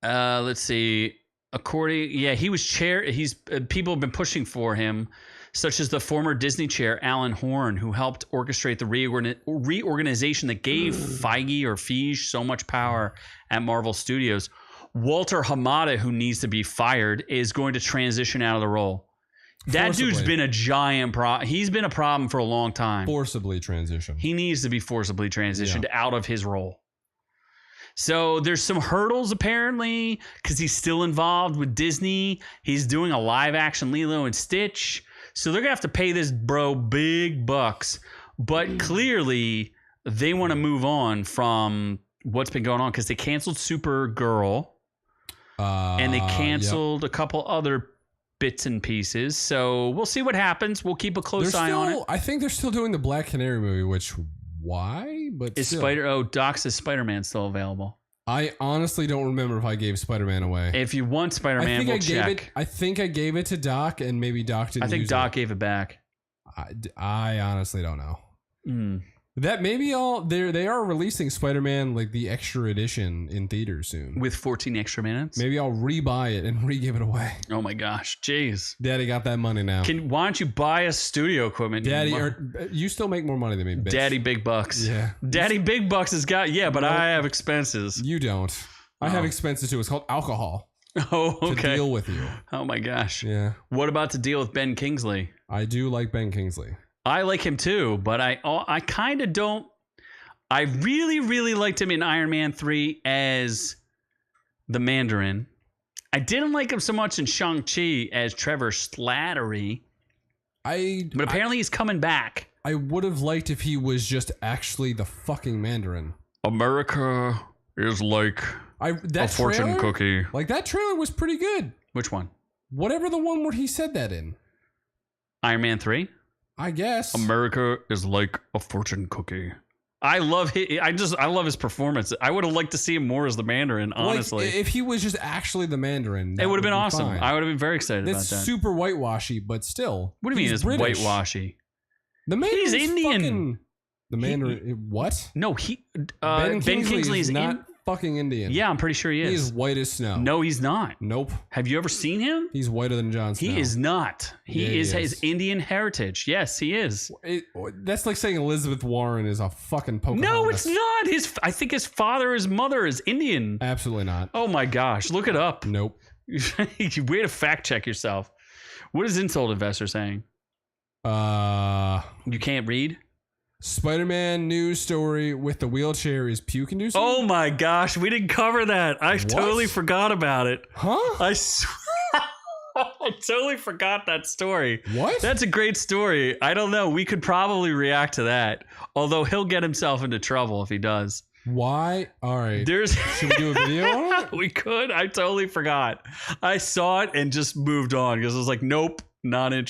Let's see. He was people have been pushing for him, such as the former Disney chair Alan Horn, who helped orchestrate the reorganization that gave Feige so much power at Marvel Studios. Walter Hamada, who needs to be fired, is going to transition out of the role. That dude's been a giant problem. He's been a problem for a long time. Forcibly transitioned. He needs to be forcibly transitioned out of his role. So there's some hurdles apparently because he's still involved with Disney. He's doing a live action Lilo and Stitch. So they're going to have to pay this bro big bucks. But clearly they want to move on from what's been going on because they canceled Supergirl and they canceled a couple other bits and pieces. So we'll see what happens. We'll keep a close eye on it. I think they're still doing the Black Canary movie, which... Why? But is Doc says Spider-Man still available? I honestly don't remember if I gave Spider-Man away. If you want Spider-Man, we'll check. I think I gave it to Doc, and maybe Doc didn't. I think Doc gave it back. I honestly don't know. That maybe they are releasing Spider-Man like the extra edition in theaters soon with 14 extra minutes. Maybe I'll re-buy it and re-give it away. Oh my gosh, jeez! Daddy got that money now. Why don't you buy a studio equipment? Daddy, you still make more money than me, bitch. Daddy Big Bucks. Yeah, Daddy Big Bucks has got but I have expenses. You don't. I have expenses too. It's called alcohol. Oh, okay. To deal with you. Oh my gosh. Yeah. What about to deal with Ben Kingsley? I do like Ben Kingsley. I like him too, but I kind of don't. I really, really liked him in Iron Man 3 as the Mandarin. I didn't like him so much in Shang-Chi as Trevor Slattery. But apparently he's coming back. I would have liked if he was just actually the fucking Mandarin. America is like a fortune cookie. Like, that trailer was pretty good. Which one? Whatever the one where he said that in. Iron Man 3? I guess. America is like a fortune cookie. I love his performance. I would have liked to see him more as the Mandarin, honestly. Like, if he was just actually the Mandarin, it would have been awesome. Fine. I would have been very excited about that. It's super whitewashy, but still. What do you mean it's British. whitewashy? The Mandarin's He's Indian. The Mandarin. What? No, Ben Kingsley is not fucking Indian. Yeah, I'm pretty sure he is. He is white as snow. No, he's not. Nope. Have you ever seen him? He's whiter than Jon Snow. He is not. He is Indian heritage. Yes, he is. That's like saying Elizabeth Warren is a fucking Pocahontas. No, it's not. I think his father, his mother is Indian. Absolutely not. Oh my gosh, look it up. Nope. Way to fact check yourself. What is Insult Investor saying? You can't read? Spider-Man news story with the wheelchair is puke inducing? Oh my gosh, we didn't cover that. I totally forgot about it. Huh? I totally forgot that story. What? That's a great story. I don't know. We could probably react to that. Although he'll get himself into trouble if he does. Why? All right. Should we do a video on it? We could. I totally forgot. I saw it and just moved on because I was like, nope, not I'm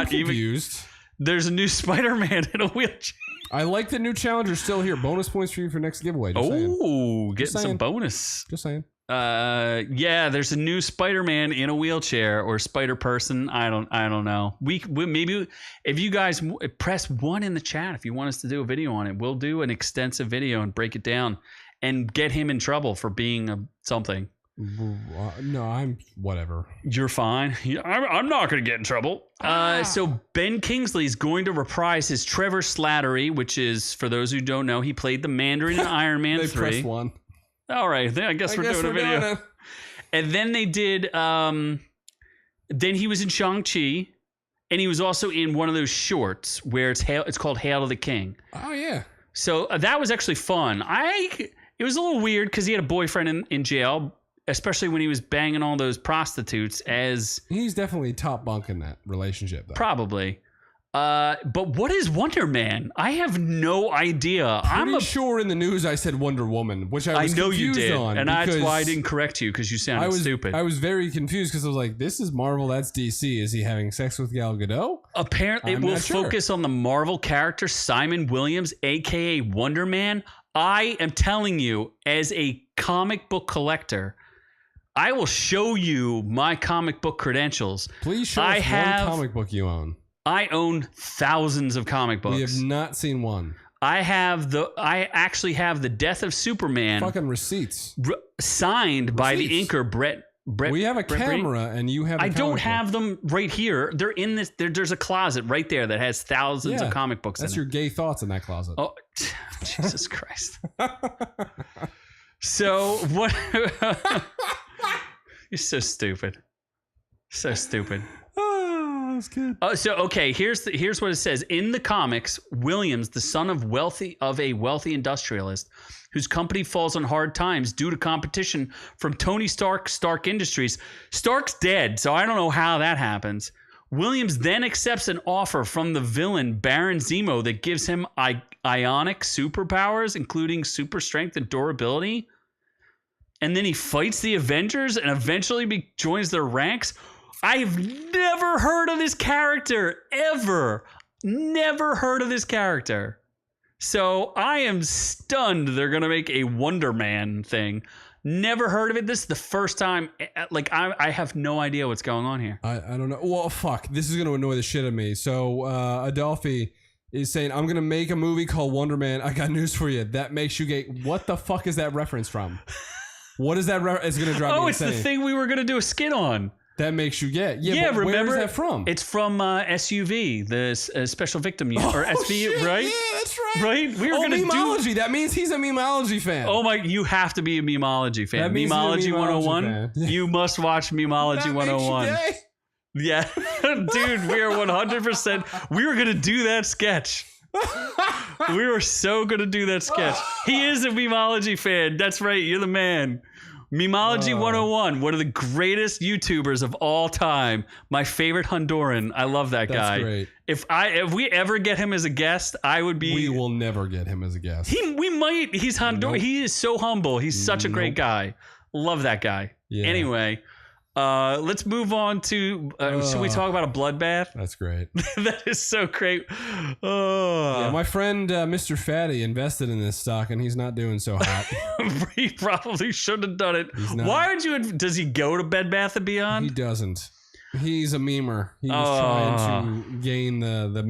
even confused. There's a new Spider-Man in a wheelchair. I like the new challenger still here. Bonus points for you for next giveaway. Getting some bonus. Just saying. Yeah, there's a new Spider-Man in a wheelchair or Spider-Person. I don't know. We maybe if you guys press 1 in the chat if you want us to do a video on it, we'll do an extensive video and break it down and get him in trouble for being something. No, I'm whatever. You're fine. I'm not going to get in trouble. So Ben Kingsley is going to reprise his Trevor Slattery, which is, for those who don't know, he played the Mandarin in Iron Man 3. Press 1. All right, I guess we're doing a video. And then they did. Then he was in Shang-Chi, and he was also in one of those shorts where it's called Hail to the King. Oh yeah. So that was actually fun. It was a little weird because he had a boyfriend in jail. Especially when he was banging all those prostitutes he's definitely top bunk in that relationship, though. Probably. But what is Wonder Man? I have no idea. I'm sure in the news I said Wonder Woman, which I know you did, and that's why I didn't correct you because you sounded stupid. I was very confused because I was like, "This is Marvel, that's DC. Is he having sex with Gal Gadot?" Apparently, it will focus on the Marvel character Simon Williams, aka Wonder Man. I am telling you, as a comic book collector, I will show you my comic book credentials. Please show us one comic book you own. I own thousands of comic books. We have not seen one. I actually have the Death of Superman. Fucking receipts. Signed by the inker Brett. We have a camera and you have. I don't have them right here. They're in this. There's a closet right there that has thousands of comic books. That's your gay thoughts in that closet. Oh, Jesus Christ. So what? You're so stupid. So stupid. Oh, that's good. So okay, here's what it says. In the comics, Williams, the son of a wealthy industrialist, whose company falls on hard times due to competition from Tony Stark Industries. Stark's dead, so I don't know how that happens. Williams then accepts an offer from the villain Baron Zemo that gives him ionic superpowers, including super strength and durability. And then he fights the Avengers and eventually joins their ranks. I've never heard of this character, ever. Never heard of this character. So I am stunned they're going to make a Wonder Man thing. Never heard of it. This is the first time. Like, I have no idea what's going on here. I don't know. Well, fuck. This is going to annoy the shit out of me. So Adolphe is saying, I'm going to make a movie called Wonder Man. I got news for you. That makes you gay. What the fuck is that reference from? What is that? It's going to drive me insane. It's the thing we were going to do a skit on. That makes you gay. Yeah, but remember, where is that from? It's from SUV, the Special Victim Unit, or SV, shit, right? Yeah, that's right. Right? We were going to do memeology. That means he's a memeology fan. Oh my! You have to be a memeology fan. Memeology 101. Fan. You must watch Memeology 101. Makes you gay? Yeah, dude, we are 100%. We were going to do that sketch. We were so gonna do that sketch. He is a memology fan. That's right. You're the man. Memology 101, one of the greatest YouTubers of all time. My favorite Honduran. I love that guy. Great. If we ever get him as a guest, I would be. We will never get him as a guest. We might. He's Honduran. Nope. He is so humble. He's such a great guy. Love that guy. Yeah. Anyway, let's move on to. Should we talk about a bloodbath? That's great. That is so great. Yeah, my friend Mr. Fatty invested in this stock, and he's not doing so hot. He probably should have done it. Why aren't you? Does he go to Bed Bath & Beyond? He doesn't. He's a memer. He was trying to gain the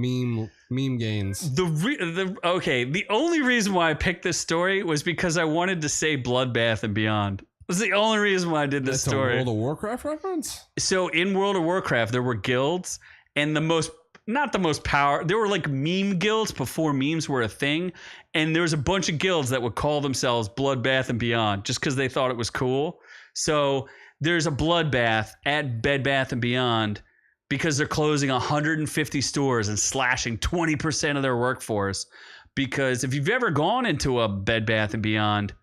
meme gains. The only reason why I picked this story was because I wanted to say Bloodbath & Beyond. That's the only reason why I did this story. That's a World of Warcraft reference? So in World of Warcraft, there were guilds, and not the most power. There were like meme guilds before memes were a thing, and there was a bunch of guilds that would call themselves Bloodbath & Beyond just because they thought it was cool. So there's a bloodbath at Bed Bath & Beyond because they're closing 150 stores and slashing 20% of their workforce. Because if you've ever gone into a Bed Bath & Beyond,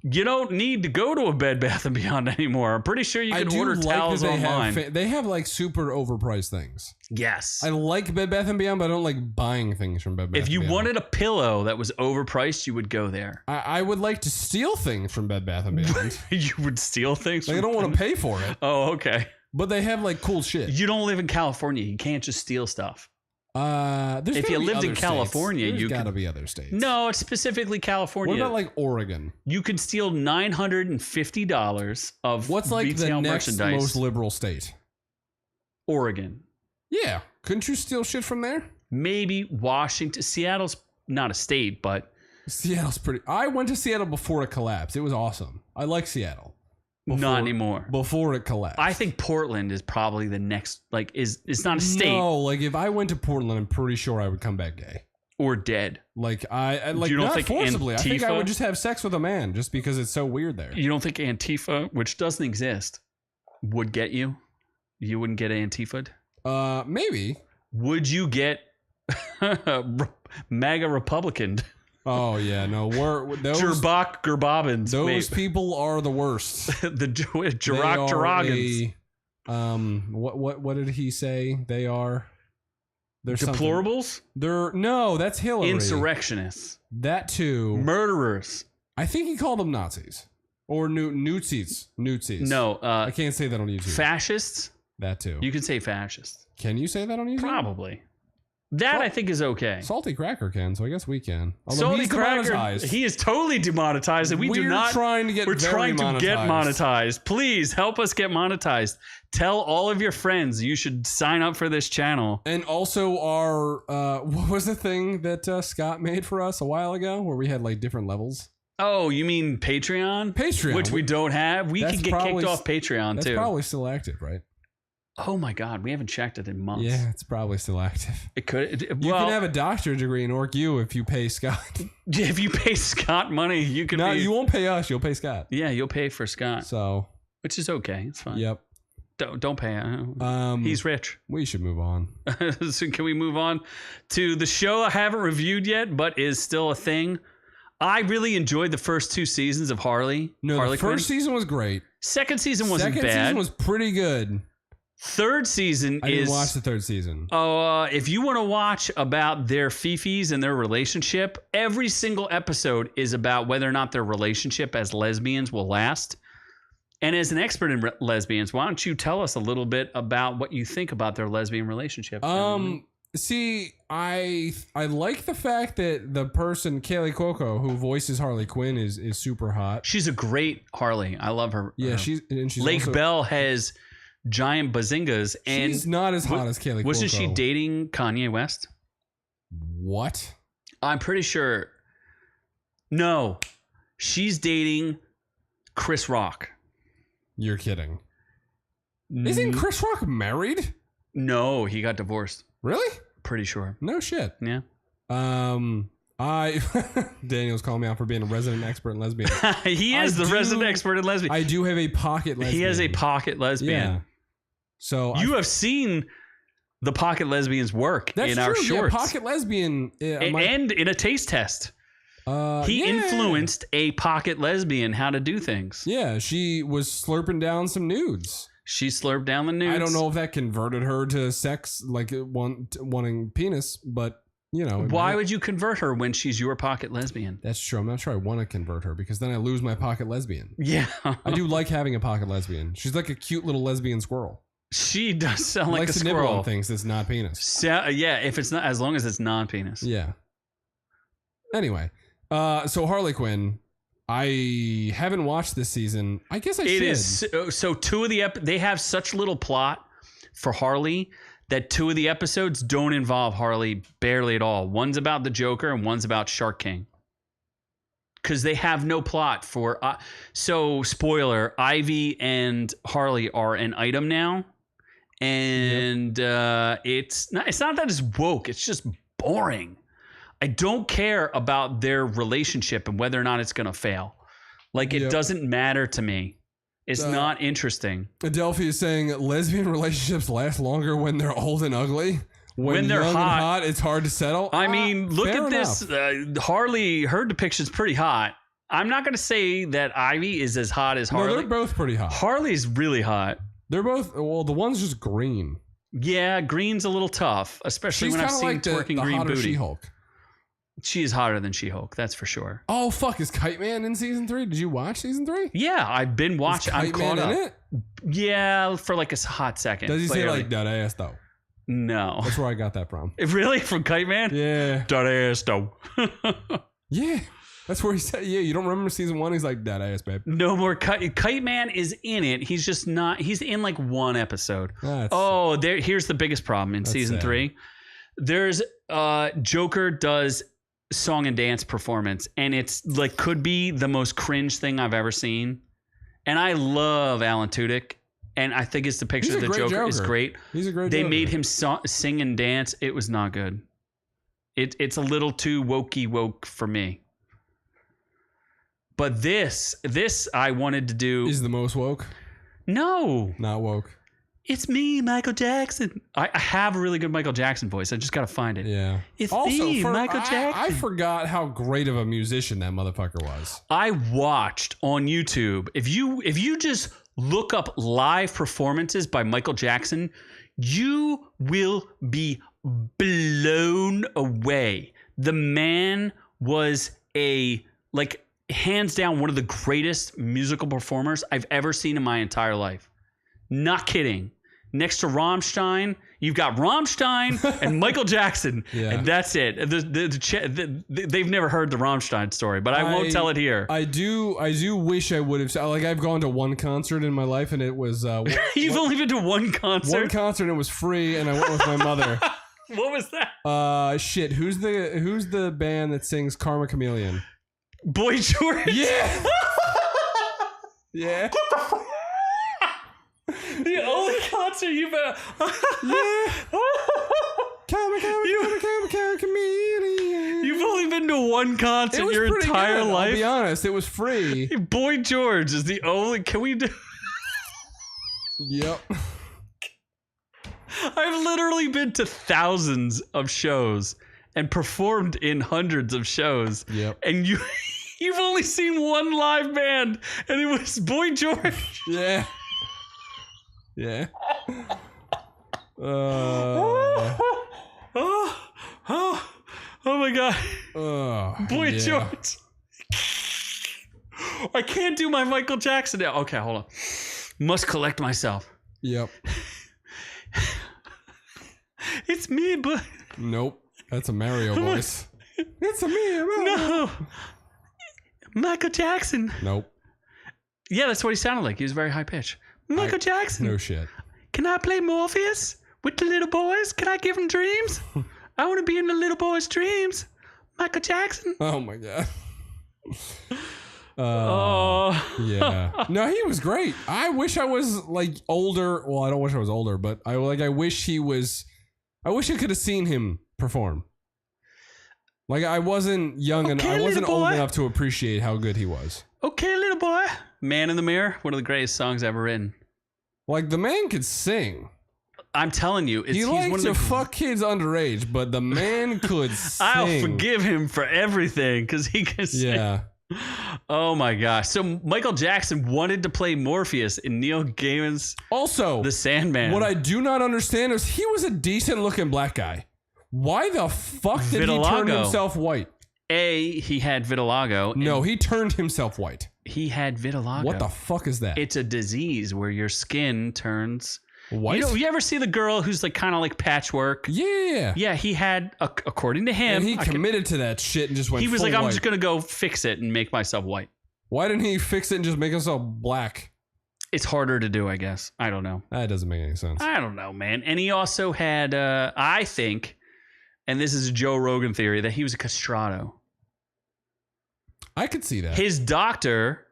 you don't need to go to a Bed Bath & Beyond anymore. I'm pretty sure you can order towels online. They have like super overpriced things. Yes. I like Bed Bath & Beyond, but I don't like buying things from Bed Bath & Beyond. If you wanted a pillow that was overpriced, you would go there. I would like to steal things from Bed Bath & Beyond. You would steal things? Like, I don't want to pay for it. Oh, okay. But they have like cool shit. You don't live in California. You can't just steal stuff. If you lived in California, you gotta be other states. No, it's specifically California. What about like Oregon? You could steal $950 of what's like retail the next merchandise. Most liberal state? Oregon. Yeah, couldn't you steal shit from there? Maybe Washington. Seattle's not a state, but Seattle's pretty. I went to Seattle before it collapsed. It was awesome. I like Seattle. Not anymore. Before it collapsed. I think Portland is probably the next, like, it's not a state. No, like if I went to Portland, I'm pretty sure I would come back gay. Or dead. Like I like you don't not think forcibly. Antifa, I think I would just have sex with a man just because it's so weird there. You don't think Antifa, which doesn't exist, would get you? You wouldn't get Antifa'd? Maybe. Would you get MAGA Republican? Oh yeah, no. Those Gerbobins. Those people are the worst. The Jarogans. What did he say? They are. They're deplorables. No, that's Hillary. Insurrectionists. That too. Murderers. I think he called them Nazis or Newtsies. No, I can't say that on YouTube. Fascists. That too. You can say fascists. Can you say that on YouTube? Probably. That I think is okay. Salty Cracker can, so I guess we can. Although Salty Cracker, he is totally demonetized, and we're trying to get monetized. Please help us get monetized. Tell all of your friends you should sign up for this channel. And also our what was the thing that Scott made for us a while ago, where we had like different levels? Oh, you mean Patreon? Patreon, which we don't have. We could get kicked off Patreon too. That's probably still active, right? Oh my God, we haven't checked it in months. Yeah, it's probably still active. It could. You can have a doctorate degree in OrcU if you pay Scott. If you pay Scott money, you can. No, you won't pay us. You'll pay Scott. Yeah, you'll pay for Scott. So, which is okay. It's fine. Yep. Don't pay him. He's rich. We should move on. So can we move on to the show I haven't reviewed yet, but is still a thing? I really enjoyed the first 2 seasons of Harley. The first season was great. Second season wasn't bad. Second season was pretty good. Third season I didn't watch the third season. If you want to watch about their fifis and their relationship, every single episode is about whether or not their relationship as lesbians will last. And as an expert in lesbians, why don't you tell us a little bit about what you think about their lesbian relationship? See, I like the fact that the person, Kaylee Cuoco, who voices Harley Quinn, is super hot. She's a great Harley. I love her. Yeah, she's Lake also, Bell has giant bazingas, and she's not as hot as Kaylee Cuoco. Wasn't she dating Kanye West? What? I'm pretty sure. No, she's dating Chris Rock. You're kidding. Isn't Chris Rock married? No, he got divorced. Really? Pretty sure. No shit. Yeah. Daniel's calling me out for being a resident expert in lesbian. He is the resident expert in lesbian. I do have a pocket lesbian. He has a pocket lesbian. Yeah. So you have seen the pocket lesbians work That's in true. our shorts. Yeah, pocket lesbian. And in a taste test. He influenced a pocket lesbian how to do things. Yeah, she was slurping down some nudes. She slurped down the nudes. I don't know if that converted her to sex, like wanting penis, but you know. Why would you convert her when she's your pocket lesbian? That's true. I'm not sure I want to convert her because then I lose my pocket lesbian. Yeah. I do like having a pocket lesbian. She's like a cute little lesbian squirrel. She does sound like a Likes to nibble squirrel. on things that's not penis. So, yeah, if it's not, as long as it's non-penis. Yeah. Anyway, so Harley Quinn, I haven't watched this season. I guess I should. It is so two of the they have such little plot for Harley that two of the episodes don't involve Harley barely at all. One's about the Joker and one's about Shark King. Because they have no plot for. So spoiler: Ivy and Harley are an item now, and it's not that it's woke. It's just boring. I don't care about their relationship and whether or not it's going to fail. Like, it doesn't matter to me. It's not interesting. Adelphi is saying lesbian relationships last longer when they're old and ugly. When they're young and hot, it's hard to settle. I mean, look at this. Harley, her depiction's pretty hot. I'm not going to say that Ivy is as hot as Harley. No, they're both pretty hot. Harley's really hot. They're both, well, the one's just green. Yeah, green's a little tough, especially when I've seen like twerking the green hotter booty. SheHulk. She is hotter than She-Hulk, that's for sure. Oh, fuck. Is Kite Man in season 3? Did you watch season 3? Yeah, I've been watching. I'm caught up. In it? Yeah, for like a hot second. Does he say like that ass though? No. That's where I got that from. Really? From Kite Man? Yeah. That ass though. Yeah. That's where he said, yeah, you don't remember season 1? He's like, that ass, babe. No more Kite Man is in it. He's just not. He's in like one episode. Here's the biggest problem in season 3. There's Joker does song and dance performance, and it's like could be the most cringe thing I've ever seen. And I love Alan Tudyk, and I think his depiction of the Joker is great. He's a great They Joker. made him sing and dance. It was not good. It's a little too wokey woke for me. But this I wanted to do is the most woke. No, not woke. It's me, Micheal Jackson. I have a really good Micheal Jackson voice. I just got to find it. Yeah. It's me, Micheal Jackson. I forgot how great of a musician that motherfucker was. I watched on YouTube. If you just look up live performances by Micheal Jackson, you will be blown away. The man was hands down one of the greatest musical performers I've ever seen in my entire life. Not kidding. Next to Rammstein, you've got Rammstein and Micheal Jackson, and that's it. They've never heard the Rammstein story, but I won't tell it here. I do wish I would have. Like, I've gone to one concert in my life, and it was. You've only been to one concert. One concert, and it was free, and I went with my mother. What was that? Shit. Who's the band that sings "Karma Chameleon"? Boy George. Yeah. Yeah. The only concert you've ever... Chameleon. You've only been to one concert your entire life? I'll be honest, it was free. Boy George is the only... Can we do... Yep. I've literally been to thousands of shows and performed in hundreds of shows. Yep. And you've only seen one live band, and it was Boy George. Yeah. Yeah. Oh my God. Boy yeah. George. I can't do my Micheal Jackson now. Okay, hold on. Must collect myself. Yep. It's me, but... Nope. That's a Mario voice. It's a me, Mario. No. Micheal Jackson. Nope. Yeah, that's what he sounded like. He was very high pitched. Micheal Jackson. No shit. Can I play Morpheus with the little boys? Can I give them dreams? I want to be in the little boys' dreams. Micheal Jackson. Oh my God. Yeah. No, he was great. I wish I was like older. Well, I don't wish I was older, but I wish he was. I wish I could have seen him perform. Like, I wasn't young and I wasn't old enough to appreciate how good he was. Okay, little boy. Man in the Mirror, one of the greatest songs ever written. Like, the man could sing. I'm telling you, he likes to fuck kids underage, but the man could sing. I'll forgive him for everything because he can sing. Yeah. Oh my gosh. So Micheal Jackson wanted to play Morpheus in Neil Gaiman's The Sandman. What I do not understand is he was a decent looking black guy. Why the fuck did he turn himself white? He had vitiligo. No, he turned himself white. He had vitiligo. What the fuck is that? It's a disease where your skin turns white. You ever see the girl who's like kind of like patchwork? Yeah. Yeah, he had, according to him. And he committed to that shit and just went He was like, I'm just going to go fix it and make myself white. Why didn't he fix it and just make himself black? It's harder to do, I guess. I don't know. That doesn't make any sense. I don't know, man. And he also had, I think, and this is a Joe Rogan theory, that he was a castrato. I could see that. His doctor,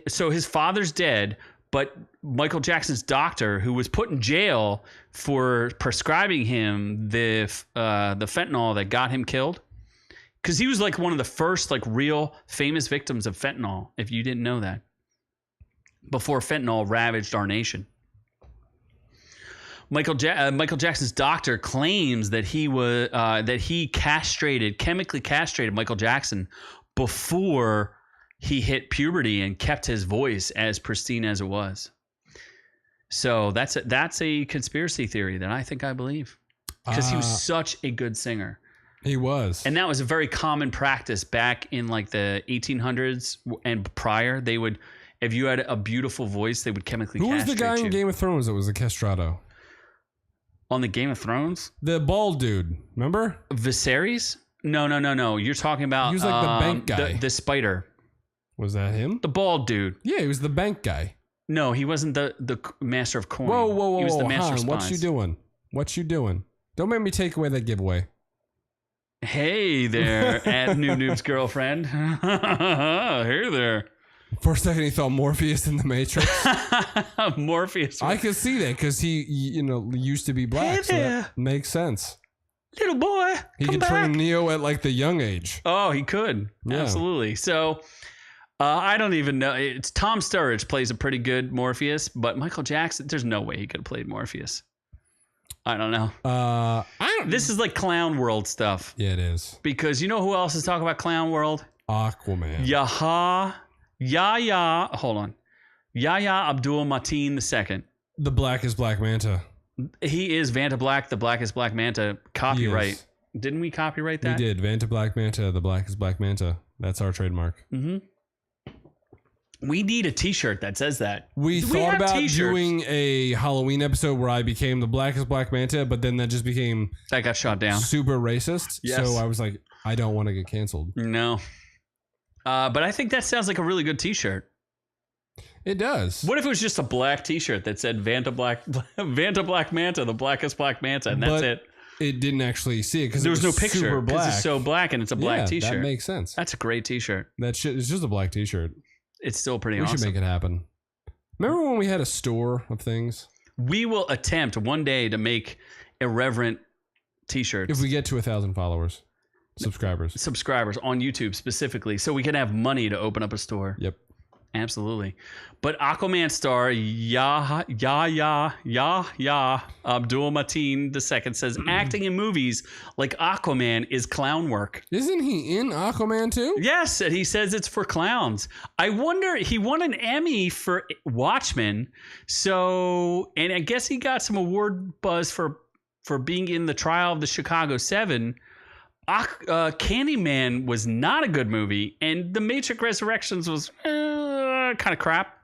so his father's dead, but Micheal Jackson's doctor, who was put in jail for prescribing him the fentanyl that got him killed, because he was like one of the first like real famous victims of fentanyl. If you didn't know that, before fentanyl ravaged our nation, Micheal Jackson's doctor claims that he chemically castrated Micheal Jackson before he hit puberty and kept his voice as pristine as it was. So that's a conspiracy theory that I think I believe, because he was such a good singer. He was. And that was a very common practice back in like the 1800s and prior. They would, if you had a beautiful voice, they would chemically castrate you. Who was the guy in Game of Thrones that was a castrato? On the Game of Thrones? The bald dude, remember? Viserys? No. You're talking about... He was like the bank guy. The spider. Was that him? The bald dude. Yeah, he was the bank guy. No, he wasn't the master of coin. Whoa. He was the master of spies. What you doing? Don't make me take away that giveaway. Hey there, at Noob Noob's girlfriend. Hey there. For a second, he thought Morpheus in the Matrix. Morpheus. I could see that because he, used to be black. Hey there. So that makes sense. Little boy, he could train Neo at like the young age. Oh, he could. Yeah. Absolutely. So, I don't even know. It's Tom Sturridge plays a pretty good Morpheus, but Micheal Jackson, there's no way he could have played Morpheus. I don't know. This is like Clown World stuff. Yeah, it is. Because you know who else is talking about Clown World? Aquaman. Hold on. Yahya AbdulMateen II. The Blackest Black Manta. He is Vanta Black, the Blackest Black Manta. Copyright. Didn't we copyright that? We did. Vanta Black Manta, the Blackest Black Manta. That's our trademark. Mm-hmm. We need a t-shirt that says that. We thought about doing a Halloween episode where I became the Blackest Black Manta, but then that just became... That got shot down. Super racist. Yes. So I was like, I don't want to get canceled. No. But I think that sounds like a really good t-shirt. It does. What if it was just a black t-shirt that said Vanta Black Manta, the Blackest Black Manta, and that's it? It didn't actually see it because there was no picture because it's so black and it's a black t-shirt. That makes sense. That's a great t-shirt. That shit is just a black t-shirt. It's still pretty awesome. We should make it happen. Remember when we had a store of things? We will attempt one day to make irreverent t-shirts. If we get to 1,000 followers. Subscribers on YouTube specifically, so we can have money to open up a store. Yep. Absolutely. But Aquaman star Yahya AbdulMateen II says acting in movies like Aquaman is clown work. Isn't he in Aquaman too? Yes, and he says it's for clowns. I wonder, he won an Emmy for Watchmen, so, and I guess he got some award buzz for being in the trial of the Chicago 7. Candyman was not a good movie, and The Matrix Resurrections was kind of crap.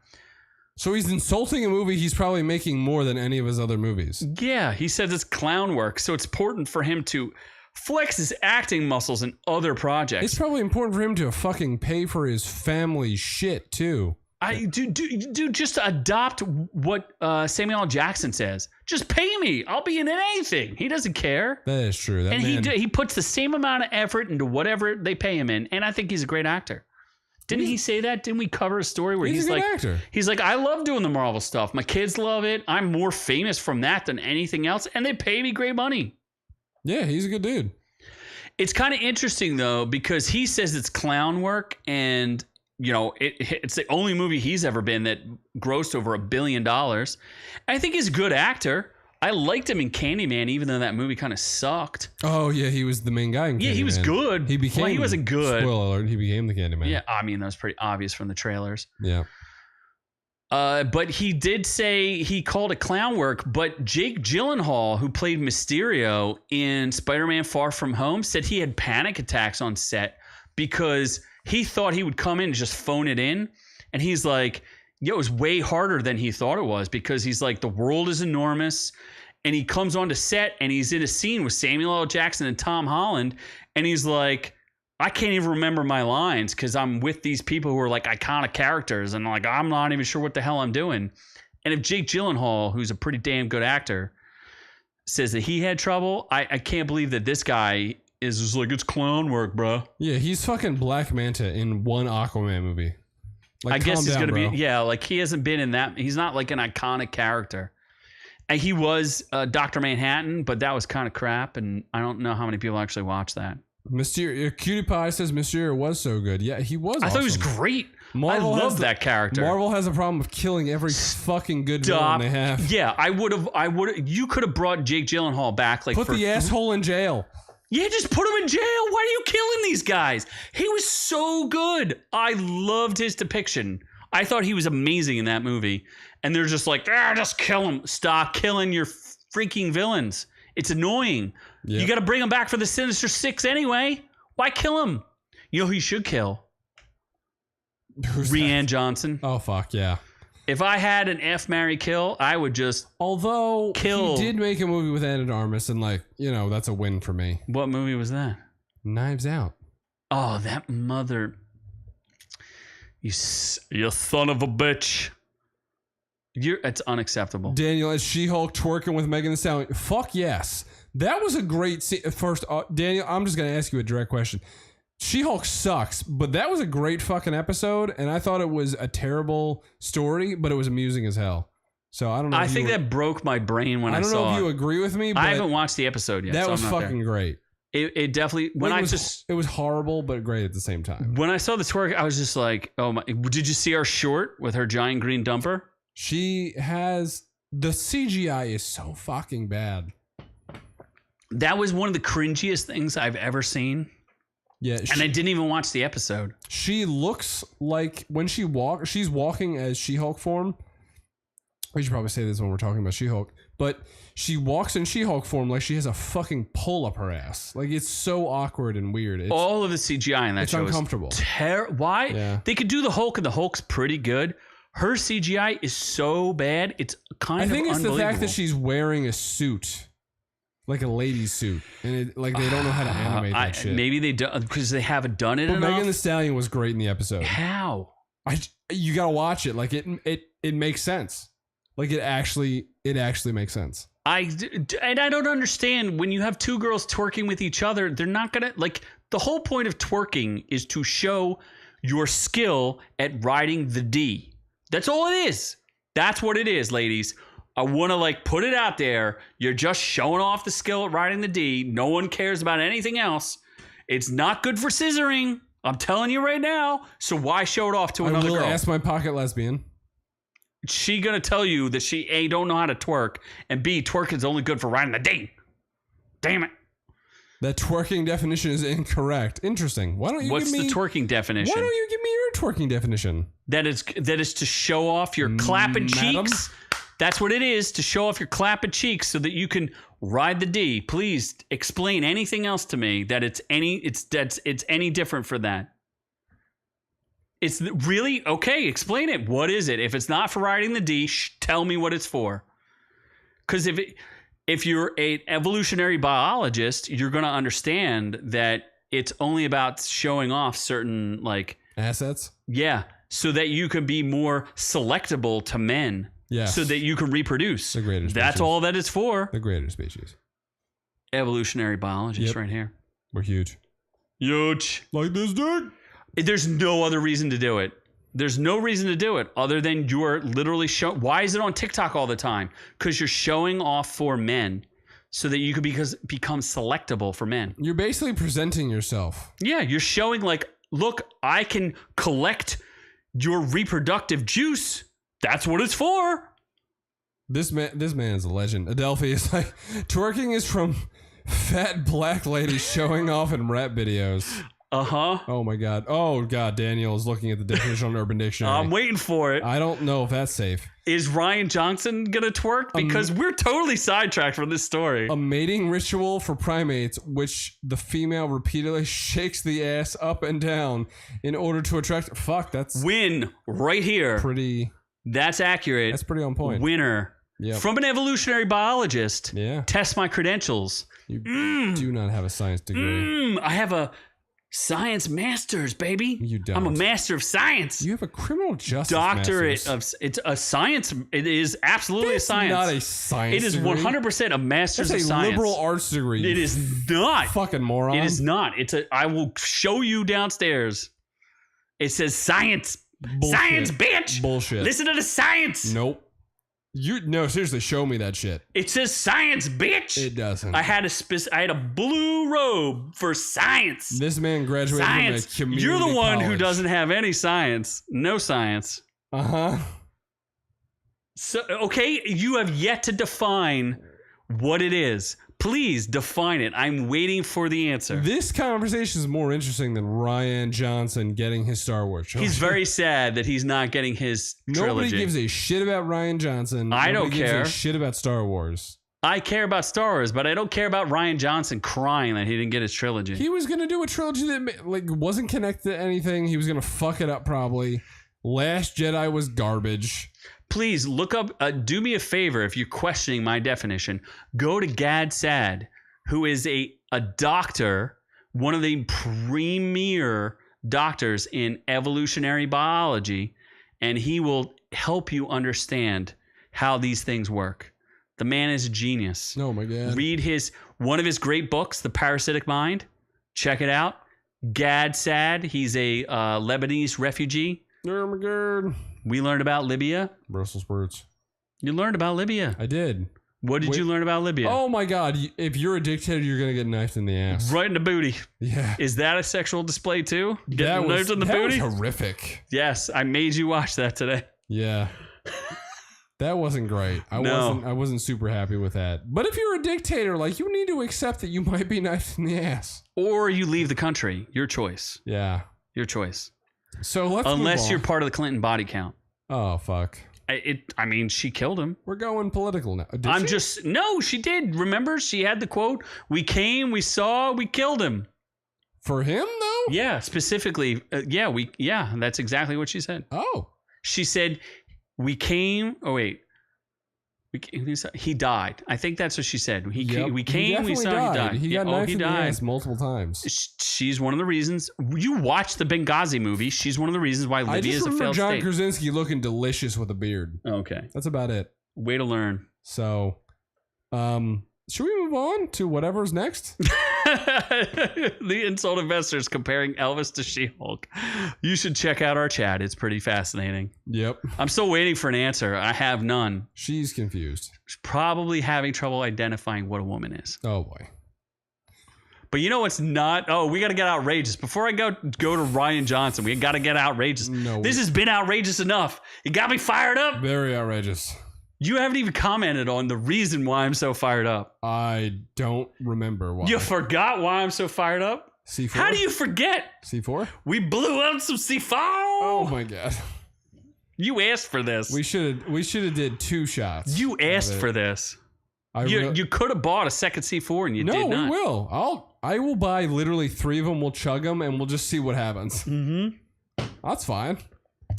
So he's insulting a movie he's probably making more than any of his other movies. Yeah, he says it's clown work, so it's important for him to flex his acting muscles in other projects. It's probably important for him to fucking pay for his family shit, too. Just adopt what Samuel L. Jackson says. Just pay me. I'll be in anything. He doesn't care. That is true. He puts the same amount of effort into whatever they pay him in, and I think he's a great actor. Didn't he say that? Didn't we cover a story where he's like, actor. He's like, I love doing the Marvel stuff. My kids love it. I'm more famous from that than anything else, and they pay me great money. Yeah, he's a good dude. It's kind of interesting though, because he says it's clown work, and it's the only movie he's ever been that grossed over $1 billion. I think he's a good actor. I liked him in Candyman, even though that movie kind of sucked. Oh yeah, he was the main guy in Candyman. Yeah, he was good. He became. Well, he wasn't good. Spoiler alert: he became the Candyman. Yeah, I mean that was pretty obvious from the trailers. Yeah. But he did say he called it clown work. But Jake Gyllenhaal, who played Mysterio in Spider-Man: Far From Home, said he had panic attacks on set because he thought he would come in and just phone it in, and he's like, "Yo, it was way harder than he thought it was," because he's like, the world is enormous. And he comes onto set and he's in a scene with Samuel L. Jackson and Tom Holland. And he's like, I can't even remember my lines because I'm with these people who are like iconic characters. And like, I'm not even sure what the hell I'm doing. And if Jake Gyllenhaal, who's a pretty damn good actor, says that he had trouble, I can't believe that this guy is just like, it's clown work, bro. Yeah, he's fucking Black Manta in one Aquaman movie. Like, I guess he's going to bro. be, yeah, like he hasn't been in that. He's not like an iconic character. And he was Dr. Manhattan, but that was kind of crap, and I don't know how many people actually watch that. Mysterio, Cutie Pie says Mysterio was so good. Yeah, he was. I thought he was great. Marvel I love that character. Marvel has a problem with killing every fucking good villain they have. Yeah, I would have. You could have brought Jake Gyllenhaal back. Like, put the asshole in jail. Yeah, just put him in jail. Why are you killing these guys? He was so good. I loved his depiction. I thought he was amazing in that movie. And they're just like, just kill him. Stop killing your freaking villains. It's annoying. Yep. You got to bring him back for the Sinister Six anyway. Why kill him? You know who you should kill? Who's Rian that? Johnson. Oh, fuck, yeah. If I had an F, marry, kill, I would just kill. He did make a movie with Anna de Armas, and like, you know, that's a win for me. What movie was that? Knives Out. Oh, that mother. You son of a bitch. It's unacceptable. Daniel, as She-Hulk twerking with Megan Thee Stallion. Fuck yes. That was a great scene. First, Daniel, I'm just going to ask you a direct question. She-Hulk sucks, but that was a great fucking episode, and I thought it was a terrible story, but it was amusing as hell. So I don't know. I think that broke my brain when I saw it. I don't know if you agree with me, but I haven't watched the episode yet. That so was fucking great. It definitely it was horrible but great at the same time. When I saw the twerk, I was just like, oh my! Did you see our short with her giant green dumper? She has the CGI is so fucking bad. That was one of the cringiest things I've ever seen. Yeah, and I didn't even watch the episode. She looks like when she's walking as She-Hulk form. We should probably say this when we're talking about She-Hulk, but she walks in She-Hulk form like she has a fucking pull up her ass. Like, it's so awkward and weird. All of the CGI in that show uncomfortable. Why? Yeah. They could do the Hulk, and the Hulk's pretty good. Her CGI is so bad, it's kind of unbelievable. I think it's the fact that she's wearing a suit. Like a lady's suit. And they don't know how to animate that shit. Maybe they do, because they haven't done it enough. Megan Thee Stallion was great in the episode. How? You gotta watch it. Like, it makes sense. Like, it actually makes sense. I don't understand when you have two girls twerking with each other, they're not gonna, like, the whole point of twerking is to show your skill at riding the D. That's all it is. That's what it is, ladies. I want to, like, put it out there. You're just showing off the skill at riding the D. No one cares about anything else. It's not good for scissoring. I'm telling you right now. So why show it off to another girl? I will ask my pocket lesbian. She gonna tell you that she A, don't know how to twerk, and B, twerk is only good for riding the D. Damn it. That twerking definition is incorrect. Interesting. Why don't you What's give me... the twerking definition? Why don't you give me your twerking definition? That is to show off your clapping cheeks. That's what it is, to show off your clapping cheeks so that you can ride the D. Please explain anything else to me that it's any different for that. It's really okay. Explain it. What is it? If it's not for riding the D, tell me what it's for. Because if you're an evolutionary biologist, you're going to understand that it's only about showing off certain, like, assets. Yeah, so that you can be more selectable to men. Yes. So that you can reproduce. The greater species. That's all that it's for. The greater species. Evolutionary biologist right here. We're huge. Huge. Like this dude. There's no other reason to do it. There's no reason to do it other than you're literally showing. Why is it on TikTok all the time? Because you're showing off for men so that you can become selectable for men. You're basically presenting yourself. Yeah, you're showing, like, look, I can collect your reproductive juice. That's what it's for. This man is a legend. Adelphi is like, twerking is from fat black ladies showing off in rap videos. Oh my god. Oh god, Daniel is looking at the definition on Urban Dictionary. I'm waiting for it. I don't know if that's safe. Is Rian Johnson gonna twerk? Because we're totally sidetracked from this story. A mating ritual for primates, which the female repeatedly shakes the ass up and down in order to attract. Fuck, that's Win right here. pretty. That's accurate. That's pretty on point. Winner. Yep. From an evolutionary biologist. Yeah. Test my credentials. You do not have a science degree. I have a science master's, baby. You don't. I'm a master of science. You have a criminal justice Doctorate master's. of it's a science. It is absolutely That's a science. not a science. It is degree. 100% a master's That's of a science. liberal arts degree. It is not. Fucking moron. It is not. It's a. I will show you downstairs. It says science. Bullshit. Science, bitch. Bullshit. Listen to the science. Nope. No, seriously, show me that shit. It says science, bitch. It doesn't. I had a blue robe for science. This man graduated Science. from a community You're the one who college. doesn't have any science. No science. Uh-huh. So okay, you have yet to define what it is. Please define it. I'm waiting for the answer. This conversation is more interesting than Rian Johnson getting his Star Wars trilogy. He's very sad that he's not getting his Nobody trilogy. gives a shit about Rian Johnson. I don't Nobody gives care. a shit about Star Wars. I care about Star Wars, but I don't care about Rian Johnson crying that he didn't get his trilogy. He was gonna do a trilogy that wasn't connected to anything. He was gonna fuck it up probably. Last Jedi was garbage. Please look up, do me a favor if you're questioning my definition. Go to Gad Sad, who is a doctor, one of the premier doctors in evolutionary biology, and he will help you understand how these things work. The man is a genius. Oh my god. Read one of his great books, The Parasitic Mind. Check it out. Gad Sad, he's a Lebanese refugee. Oh my god. We learned about Libya. Brussels sprouts. You learned about Libya. I did. What did you learn about Libya? Oh my god. If you're a dictator, you're gonna get knifed in the ass. Right in the booty. Yeah. Is that a sexual display too? That Getting was, knifed in the that booty? was horrific. Yes, I made you watch that today. Yeah. That wasn't great. I wasn't super happy with that. But if you're a dictator, like, you need to accept that you might be knifed in the ass. Or you leave the country. Your choice. Yeah. Your choice. So let's move Unless on. you're part of the Clinton body count. Oh fuck. I mean, she killed him. We're going political now. Did she? No, she did. Remember, she had the quote, "We came, we saw, we killed him." For him though? Yeah, specifically. Yeah, that's exactly what she said. Oh. She said, "We came." Oh wait, he died. I think that's what she said. We came, we definitely saw, he died. He got knifed in the ass multiple times. She's one of the reasons. You watched the Benghazi movie. She's one of the reasons why I Libya just is a remember failed John state. Krasinski looking delicious with a beard. Okay, That's about it. way to learn. So, should we move on to whatever's next? The insult investors comparing Elvis to She-Hulk. You should check out our chat. It's pretty fascinating. Yep. I'm still waiting for an answer. I have none. She's confused. She's probably having trouble identifying what a woman is. Oh boy. But you know what's not? Oh, we got to get outrageous. Before I go to Rian Johnson, we got to get outrageous. No. This has been outrageous enough. It got me fired up. Very outrageous. You haven't even commented on the reason why I'm so fired up. I don't remember why. You forgot why I'm so fired up? C4? How do you forget? C4? We blew up some C4. Oh my god. You asked for this. We should have did 2 shots. You asked for this. I You could have bought a second C4 and you did not. No, we will. I will buy literally 3 of them. We'll chug them and we'll just see what happens. Mm-hmm. That's fine.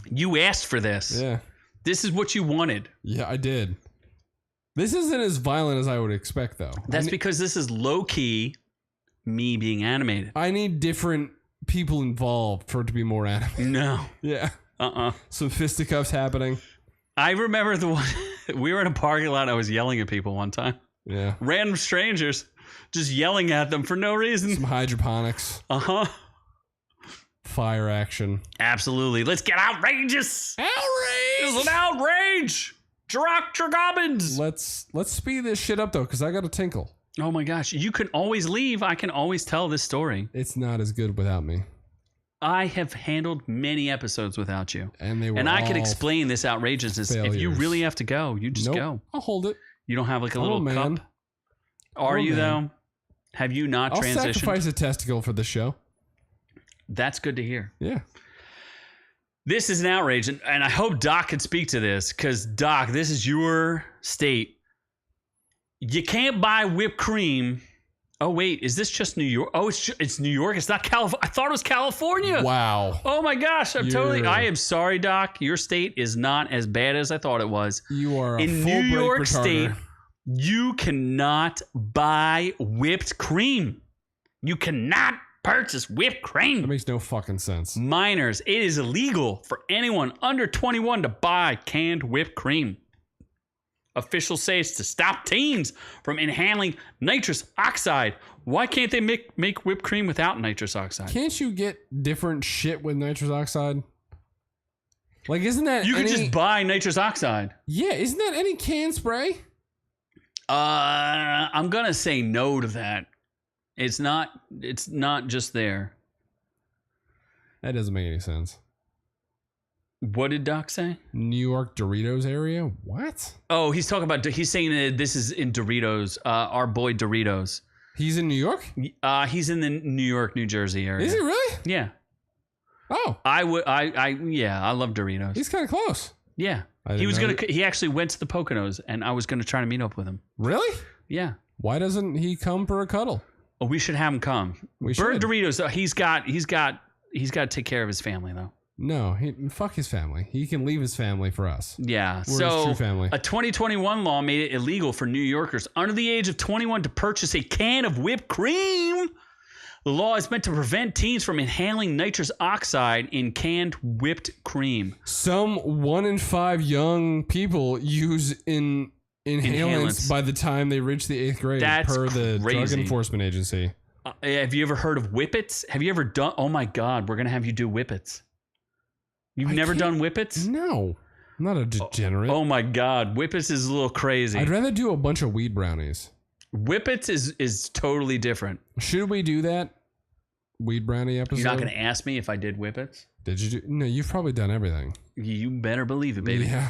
You asked for this. Yeah. This is what you wanted. Yeah, I did. This isn't as violent as I would expect, though. That's because this is low-key me being animated. I need different people involved for it to be more animated. No. Yeah. Some fisticuffs happening. I remember the one, we were in a parking lot. I was yelling at people one time. Yeah. Random strangers, just yelling at them for no reason. Some hydroponics. Uh-huh. Fire action. Absolutely. Let's get outrageous. Outrage! It's an outrage. Gobbins. Let's speed this shit up, though, because I got a tinkle. Oh my gosh. You can always leave. I can always tell this story. It's not as good without me. I have handled many episodes without you. And they were I all could explain this outrageousness. If you failures. really have to go, you just go. I'll hold it. You don't have like a little man. cup? Are you, though? Have you not I'll transitioned? sacrifice a testicle for the show. That's good to hear. Yeah. This is an outrage, and I hope Doc can speak to this, because, Doc, this is your state. You can't buy whipped cream. Oh, wait, is this just New York? Oh, it's New York. It's not California. I thought it was California. Wow. Oh, my gosh. I am sorry, Doc. Your state is not as bad as I thought it was. You are a in full New York retarder. State, you cannot buy whipped cream. You cannot purchase whipped cream. That makes no fucking sense. Minors, it is illegal for anyone under 21 to buy canned whipped cream. Officials say it's to stop teens from inhaling nitrous oxide. Why can't they make whipped cream without nitrous oxide? Can't you get different shit with nitrous oxide? Like, isn't that You can just buy nitrous oxide. Yeah, isn't that any can spray? I'm gonna say no to that. It's not just there. That doesn't make any sense. What did Doc say? New York Doritos area? What? Oh, he's talking about. He's saying that this is in Doritos. Our boy Doritos. He's in New York? He's in the New York, New Jersey area. Is he really? Yeah. Oh. I love Doritos. He's kind of close. Yeah. He actually went to the Poconos, and I was gonna try to meet up with him. Really? Yeah. Why doesn't he come for a cuddle? Oh, we should have him come. We Bird should. Doritos. He's got to take care of his family though. No, fuck his family. He can leave his family for us. Yeah. We're his true family. A 2021 law made it illegal for New Yorkers under the age of 21 to purchase a can of whipped cream. The law is meant to prevent teens from inhaling nitrous oxide in canned whipped cream. Some 1 in 5 young people use inhalants by the time they reach the 8th grade, per the Drug Enforcement Agency. Have you ever heard of whippets? Have you ever done? Oh my God, we're gonna have you do whippets. You've never done whippets? No, I'm not a degenerate. Oh my God, whippets is a little crazy. I'd rather do a bunch of weed brownies. Whippets is totally different. Should we do that weed brownie episode? You're not gonna ask me if I did whippets? Did you do? No, you've probably done everything. You better believe it, baby. Yeah.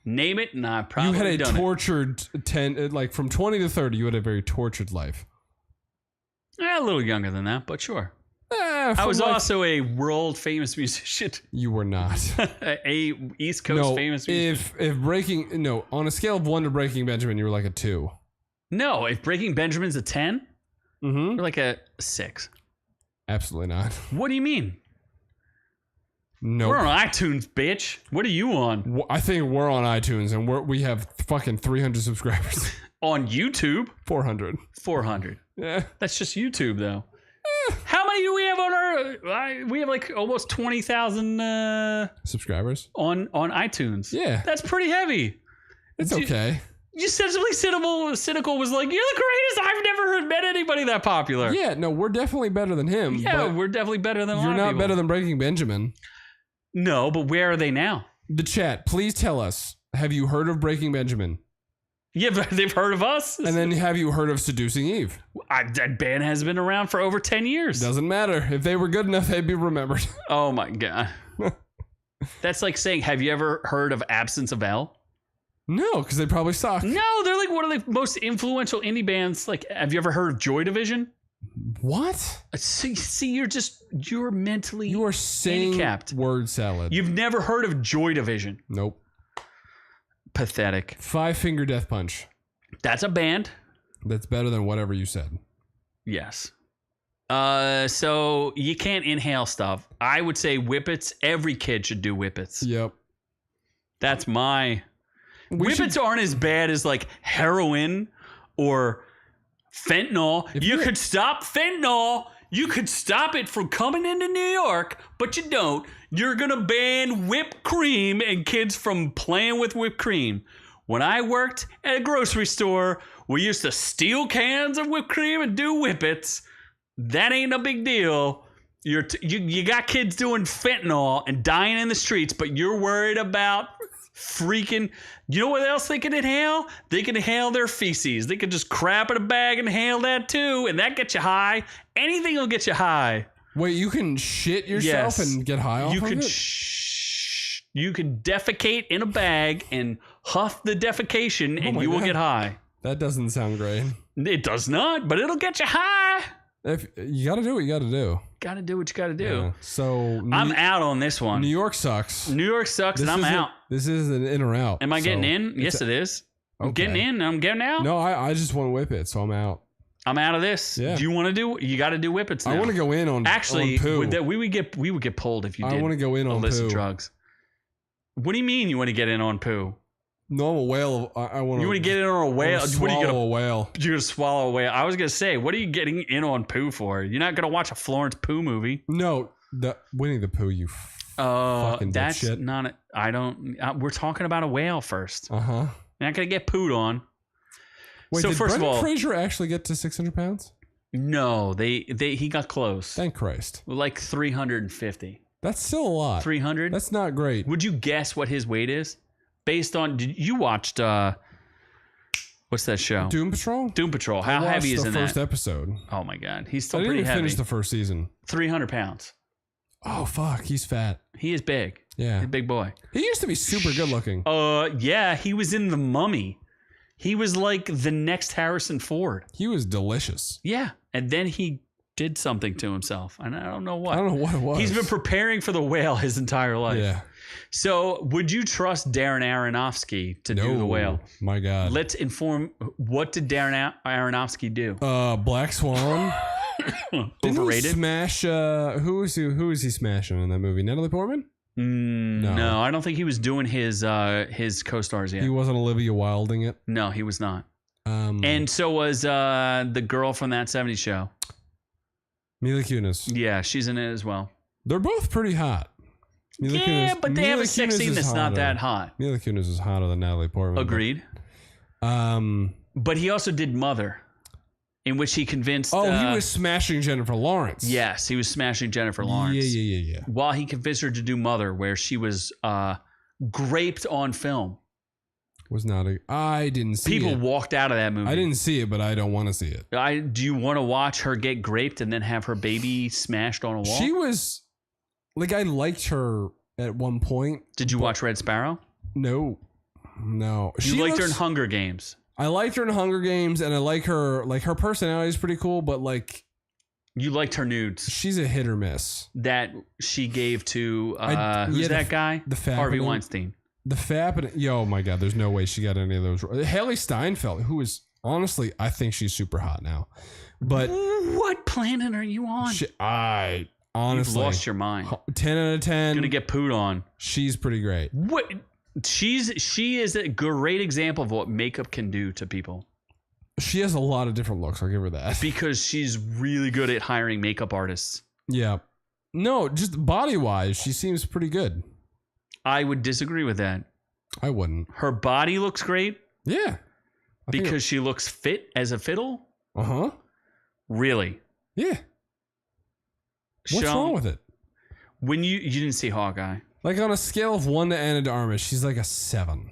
Name it, and I probably You had a done tortured like from 20 to 30. You had a very tortured life. A little younger than that, but sure. I was also a world famous musician. You were not. A East Coast famous musician. On a scale of 1 to Breaking Benjamin, you were like a 2. No, if Breaking Benjamin's a 10, mm-hmm. We're like a 6. Absolutely not. What do you mean? No, We're on iTunes, bitch. What are you on? I think we're on iTunes, and we have fucking 300 subscribers. On YouTube? 400. 400. Yeah. That's just YouTube, though. How many do we have on our... we have like almost 20,000... subscribers? On iTunes. Yeah. That's pretty heavy. It's okay. You sensibly cynical was like, you're the greatest. I've never met anybody that popular. Yeah, no, we're definitely better than him. Yeah, we're definitely better than a lot of people. You're not better than Breaking Benjamin. No, but where are they now? The chat, please tell us, have you heard of Breaking Benjamin? Yeah, they've heard of us. And then have you heard of Seducing Eve? That band has been around for over 10 years. Doesn't matter. If they were good enough, they'd be remembered. Oh my God. That's like saying, have you ever heard of Absence of L? No, because they probably suck. No, they're like one of the most influential indie bands. Like, have you ever heard of Joy Division? What? See, you're mentally You are saying handicapped. Word salad. You've never heard of Joy Division? Nope. Pathetic. 5 Finger Death Punch. That's a band. That's better than whatever you said. Yes. So you can't inhale stuff. I would say whippets. Every kid should do whippets. Yep. That's my... Whippets aren't as bad as like heroin or fentanyl. You could stop fentanyl. You could stop it from coming into New York, but you don't. You're going to ban whipped cream and kids from playing with whipped cream. When I worked at a grocery store, we used to steal cans of whipped cream and do whippets. That ain't a big deal. You got kids doing fentanyl and dying in the streets, but you're worried about freaking... You know what else they can inhale? They can inhale their feces. They can just crap in a bag and inhale that too, and that gets you high. Anything will get you high. Wait, you can shit yourself and get high off of it? You could defecate in a bag and huff the defecation, and you will get high. That doesn't sound great. It does not, but it'll get you high. If you got to do what you got to do. Got to do what you got to do. Yeah. So I'm out on this one. New York sucks. New York sucks, and I'm out. This is an in or out. Am I getting in? Yes, it is. I'm getting in. I'm getting out. No, I just want to whip it, so I'm out. I'm out of this. Yeah. Do you want to do? You got to do whippets now. I want to go in on actually. On Pooh. We would get pulled if you did. I want to go in on illicit Pooh. drugs. What do you mean you want to get in on Pooh? No, I'm a whale. I want to. You want to get in on a whale? What are you gonna? A whale. You're gonna swallow a whale. I was gonna say, what are you getting in on Pooh for? You're not gonna watch a Florence Pooh movie. No, the Winnie the Pooh. You fucking that's dipshit. not. I don't. We're talking about a whale first. You're not gonna get pooed on. Wait, so did first Brendan of all, Fraser actually get to 600 pounds? No, he got close. Thank Christ. Like 350. That's still a lot. 300. That's not great. Would you guess what his weight is? Based on, you watched, what's that show? Doom Patrol? Doom Patrol. How heavy is in that? The first episode. Oh my God. He's still pretty heavy. I didn't finish the first season. 300 pounds. Oh, fuck. He's fat. He is big. Yeah. He's a big boy. He used to be super good looking. Yeah. He was in The Mummy. He was like the next Harrison Ford. He was delicious. Yeah. And then he did something to himself. And I don't know what. I don't know what it was. He's been preparing for the whale his entire life. Yeah. So, would you trust Darren Aronofsky to do the whale? My God. Let's inform. What did Darren Aronofsky do? Black Swan. Overrated. Didn't he smash. Who is he smashing in that movie? Natalie Portman? No, I don't think he was doing his co-stars yet. He wasn't Olivia Wilding it. No, he was not. And so was the girl from That 70s Show. Mila Kunis. Yeah, she's in it as well. They're both pretty hot. But they have a sex scene that's not that hot. Mila Kunis is hotter than Natalie Portman. Agreed. But he also did Mother, in which he convinced... he was smashing Jennifer Lawrence. Yes, he was smashing Jennifer Lawrence. Yeah. While he convinced her to do Mother, where she was graped on film. I didn't see it. People walked out of that movie. I didn't see it, but I don't want to see it. Do you want to watch her get graped and then have her baby smashed on a wall? She was... I liked her at one point. Did you watch Red Sparrow? No. You liked her in Hunger Games. I liked her in Hunger Games, and I like her. Her personality is pretty cool, but you liked her nudes. She's a hit or miss. That she gave to who's that guy? The Harvey Weinstein. The Fap. Oh my God, there's no way she got any of those. Haley Steinfeld, who is honestly, I think she's super hot now. But what planet are you on? Honestly, you've lost your mind. 10 out of 10. Gonna get pooed on. She's pretty great. What? She is a great example of what makeup can do to people. She has a lot of different looks. I'll give her that. Because she's really good at hiring makeup artists. Yeah. No, just body wise, she seems pretty good. I would disagree with that. I wouldn't. Her body looks great. Yeah. Because she looks fit as a fiddle. Really? Yeah. What's wrong with it? When you didn't see Hawkeye. On a scale of 1 to Anna de Armas, she's like a 7.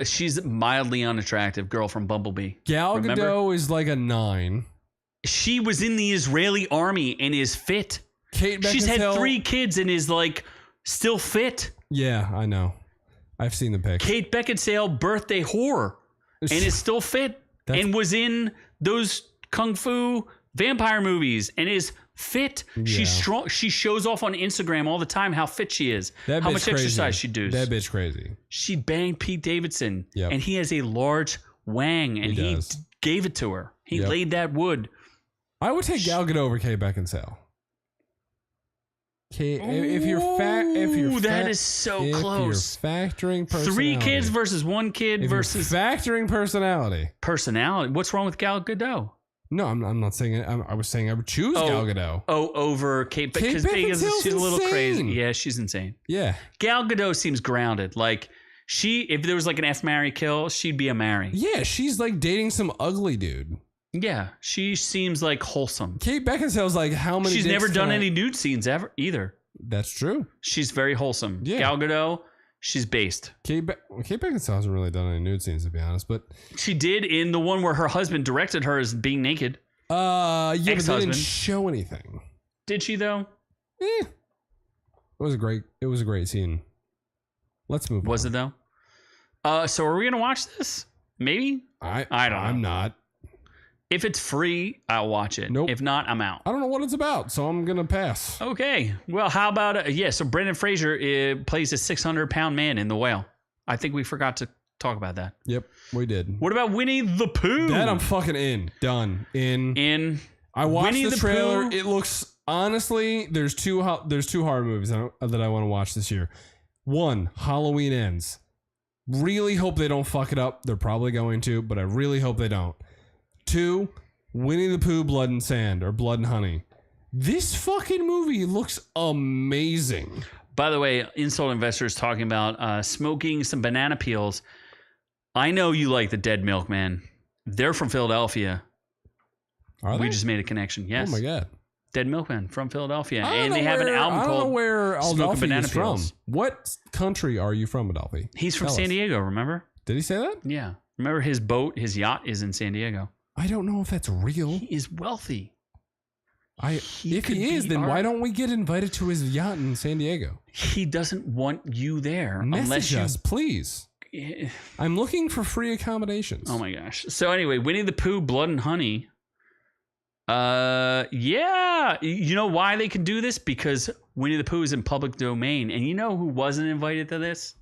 She's mildly unattractive girl from Bumblebee. Gal Gadot is like a 9. She was in the Israeli army and is fit. Kate Beckinsale. She's had 3 kids and is still fit. Yeah, I know. I've seen the pic. Kate Beckinsale, birthday whore, and is still fit and was in those kung fu vampire movies and is fit. Yeah. She's strong. She shows off on Instagram all the time how fit she is. How much exercise she does. That bitch crazy. She banged Pete Davidson, and he has a large wang, and he gave it to her. He laid that wood. I would take Gal Gadot over Kate Beckinsale. If you're that is so close. You're factoring personality. 3 kids versus 1 kid versus factoring personality. What's wrong with Gal Gadot? No, I'm not saying it. I was saying I would choose Gal Gadot. Over Kate Beckinsale. She's a little crazy. Yeah, she's insane. Yeah. Gal Gadot seems grounded. If there was an F, marry, kill, she'd be a marry. Yeah, she's dating some ugly dude. Yeah, she seems wholesome. Kate Beckinsale's how many? She's never done any nude scenes ever either. That's true. She's very wholesome. Yeah. Gal Gadot, she's based. Kate Beckinsale hasn't really done any nude scenes, to be honest, but she did in the one where her husband directed her as being naked. Yeah, but they Ex-husband. didn't show anything. Did she though? It was a great scene. Let's move on. Was it though? So are we gonna watch this? Maybe. I don't know. I'm not. If it's free, I'll watch it. Nope. If not, I'm out. I don't know what it's about, so I'm gonna pass. Okay. Well, how about so Brendan Fraser plays a 600-pound man in The Whale. I think we forgot to talk about that. Yep, we did. What about Winnie the Pooh? That I'm fucking in. Done. In. I watched Winnie the trailer. Pooh. It looks honestly. There's two horror movies that I want to watch this year. One, Halloween Ends. Really hope they don't fuck it up. They're probably going to, but I really hope they don't. Two, Winnie the Pooh, Blood and Sand, or Blood and Honey. This fucking movie looks amazing. By the way, Insult Investors talking about smoking some banana peels. I know you like the Dead Milkmen. They're from Philadelphia. Are they? We just made a connection. Yes. Oh my god. Dead Milkmen from Philadelphia. I And they have an album I don't know called where Smoking Adolphi Banana is from. Peels. What country are you from, Adolphi? He's from Tell San us. Diego, remember? Did he say that? Yeah. Remember his yacht is in San Diego. I don't know if that's real. He is wealthy. If could he is, be then our- why don't we get invited to his yacht in San Diego? He doesn't want you there unless Message you. us, please. I'm looking for free accommodations. Oh my gosh. So anyway, Winnie the Pooh, Blood and Honey. Yeah. You know why they can do this? Because Winnie the Pooh is in public domain. And you know who wasn't invited to this?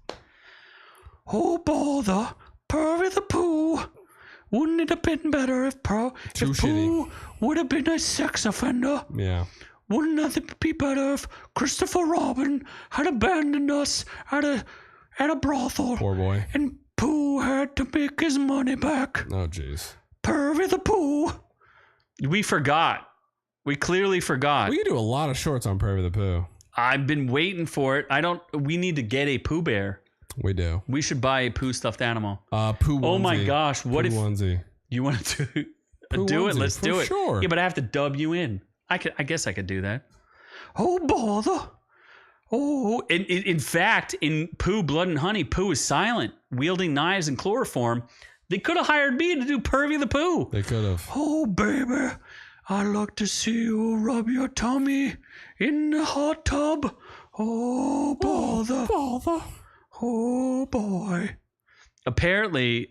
Oh, bother. Pervy the Pooh. Wouldn't it have been better if Pooh would have been a sex offender? Yeah. Wouldn't it be better if Christopher Robin had abandoned us at a brothel? Poor boy. And Pooh had to make his money back. Oh, jeez. Pervy the Pooh. We forgot. We clearly forgot. We could do a lot of shorts on Prairie the Pooh. I've been waiting for it. We need to get a Pooh Bear. We do. We should buy a Pooh stuffed animal. Pooh onesie. Oh my gosh. What Pooh if onesie. you want to Pooh do it? onesie, Let's for do it. sure. Yeah, but I have to dub you in. I guess I could do that. Oh, bother. Oh, in fact, in Pooh, Blood and Honey, Pooh is silent, wielding knives and chloroform. They could have hired me to do Pervy the Pooh. They could have. Oh, baby, I'd like to see you rub your tummy in the hot tub. Oh, bother. Bother. Oh, boy. Apparently,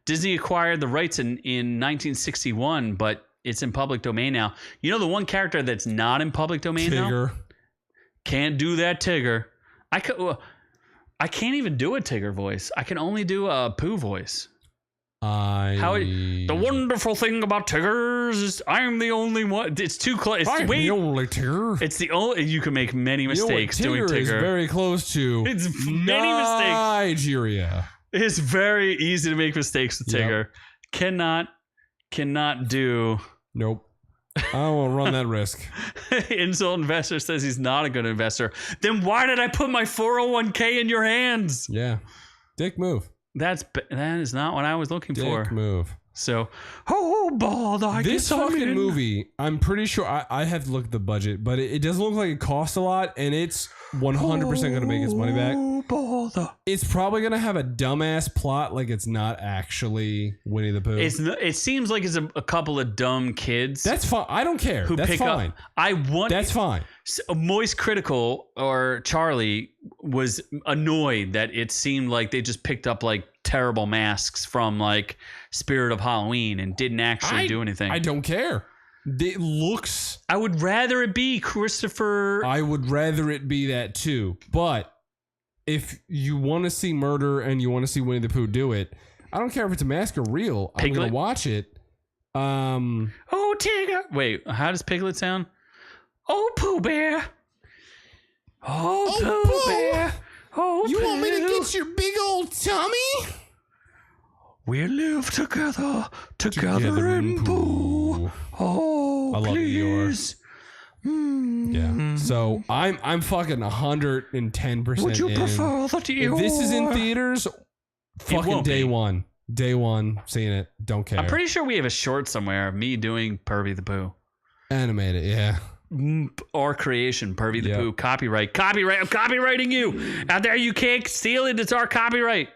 Disney acquired the rights in 1961, but it's in public domain now. You know the one character that's not in public domain now? Tigger. Can't do that Tigger. I can't even do a Tigger voice. I can only do a Pooh voice. The wonderful thing about Tiggers is I'm the only one. It's too close. I'm the only Tigger. It's the only. You can make many mistakes doing Tigger Tigger. is very close to It's many mistakes. Nigeria. It's very easy to make mistakes with Tigger. Yep. Cannot do. Nope. I don't want to run that risk. Insult Investor says he's not a good investor. Then why did I put my 401k in your hands? Yeah. Dick move. That is not what I was looking for. Dick move. So, bother. This fucking movie, I'm pretty sure, I have to look at the budget, but it doesn't look like it costs a lot, and it's 100% going to make its money back. Bother. It's probably going to have a dumbass plot like it's not actually Winnie the Pooh. It seems like it's a couple of dumb kids. That's fine. I don't care. That's fine. That's fine. Moist Critical or Charlie was annoyed that it seemed like they just picked up like terrible masks from like Spirit of Halloween and didn't actually do anything. I don't care. It looks. I would rather it be Christopher. I would rather it be that too. But if you want to see murder and you want to see Winnie the Pooh do it, I don't care if it's a mask or real. I'm going to watch it. Oh, Tigger. Wait, how does Piglet sound? Oh, Pooh Bear. Oh, Pooh Bear. Oh, you want me to Pooh. get your big old tummy? We live together in Pooh. Oh, I love please. Yeah. So I'm fucking 110%. Would you in. prefer that you? If this is in theaters, fucking won't day be. one. Day one, seeing it. Don't care. I'm pretty sure we have a short somewhere of me doing Pervy the Pooh. Animate it, yeah. Our creation, Pervy the Yep. Pooh. Copyright. I'm copywriting you. Out there, you can't steal it. It's our copyright.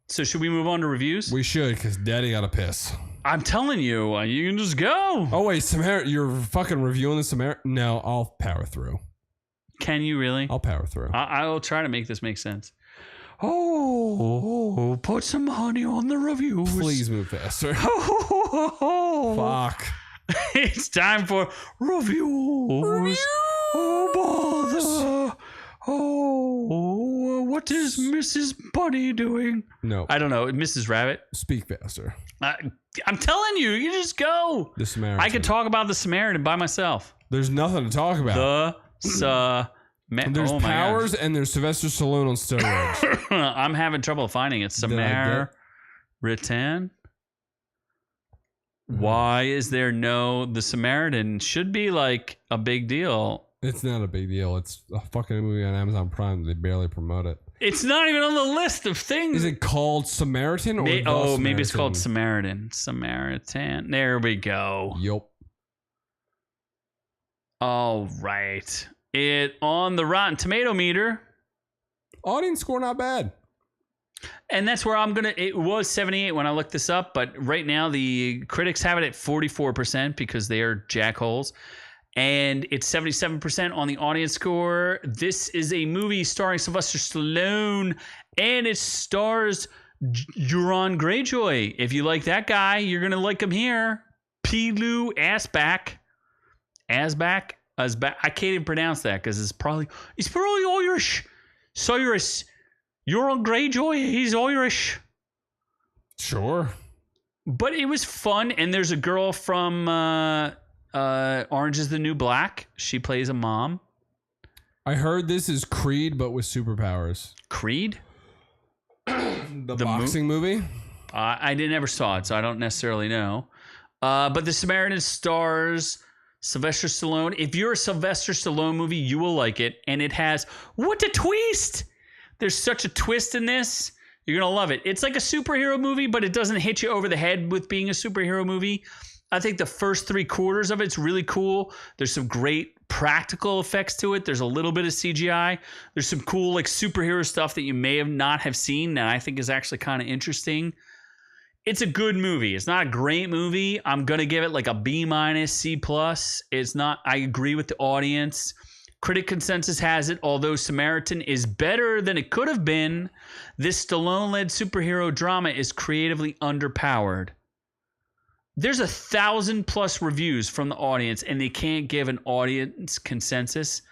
So should we move on to reviews? We should, because Daddy got a piss. I'm telling you, you can just go. Oh wait, Samaritan, you're fucking reviewing the Samaritan? No, I'll power through. Can you really? I'll power through. I will try to make this make sense. Oh, put some honey on the reviews. Please move faster. Fuck. It's time for reviews. Oh, bother. Oh, what is Mrs. Bunny doing? No. I don't know. Mrs. Rabbit? Speak faster. I'm telling you, you just go. The Samaritan. I could talk about the Samaritan by myself. There's nothing to talk about. There's powers and there's Sylvester Stallone on steroids. I'm having trouble finding it. Samaritan. Why is there no... The Samaritan should be like a big deal. It's not a big deal. It's a fucking movie on Amazon Prime. They barely promote it. It's not even on the list of things. Is it called Samaritan or Samaritan? Maybe it's called Samaritan. Samaritan. There we go. Yup. All right. It on the Rotten Tomato meter. Audience score not bad. And that's where I'm going to... It was 78 when I looked this up, but right now the critics have it at 44% because they are jackholes. And it's 77% on the audience score. This is a movie starring Sylvester Stallone, and it stars Euron Greyjoy. If you like that guy, you're going to like him here. Pooh Asback. Asback? Asback. I can't even pronounce that because it's probably Irish. Cyrus. Euron Greyjoy, he's Irish. Sure. But it was fun, and there's a girl from... Orange is the New Black. She plays a mom. I heard this is Creed, but with superpowers. Creed? the boxing movie? I never saw it, so I don't necessarily know. But the Samaritan stars Sylvester Stallone. If you're a Sylvester Stallone movie, you will like it. And it has... What a twist! There's such a twist in this. You're going to love it. It's like a superhero movie, but it doesn't hit you over the head with being a superhero movie. I think the first 3/4 of it's really cool. There's some great practical effects to it. There's a little bit of CGI. There's some cool like superhero stuff that you may not have seen that I think is actually kind of interesting. It's a good movie. It's not a great movie. I'm going to give it like a B-, C+. It's not, I agree with the audience. Critic consensus has it, although Samaritan is better than it could have been, this Stallone-led superhero drama is creatively underpowered. There's 1,000+ reviews from the audience, and they can't give an audience consensus.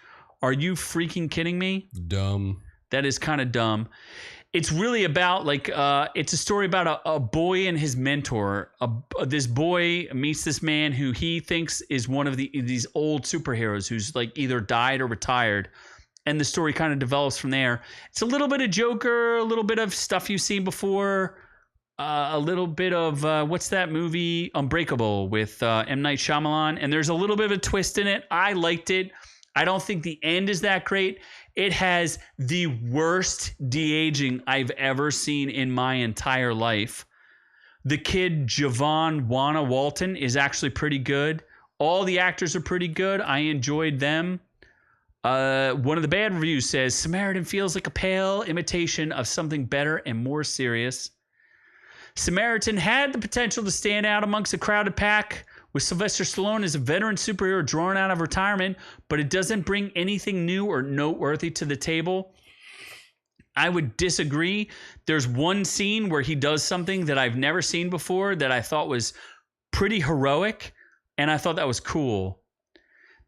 Are you freaking kidding me? Dumb. That is kind of dumb. It's really about it's a story about a boy and his mentor. This boy meets this man who he thinks is one of these old superheroes who's like either died or retired. And the story kind of develops from there. It's a little bit of Joker, a little bit of stuff you've seen before. A little bit of, what's that movie? Unbreakable with M. Night Shyamalan. And there's a little bit of a twist in it. I liked it. I don't think the end is that great. It has the worst de-aging I've ever seen in my entire life. The kid, Javon Wana Walton, is actually pretty good. All the actors are pretty good. I enjoyed them. One of the bad reviews says, Samaritan feels like a pale imitation of something better and more serious. Samaritan had the potential to stand out amongst a crowded pack with Sylvester Stallone as a veteran superhero drawn out of retirement, but it doesn't bring anything new or noteworthy to the table. I would disagree. There's one scene where he does something that I've never seen before that I thought was pretty heroic, and I thought that was cool.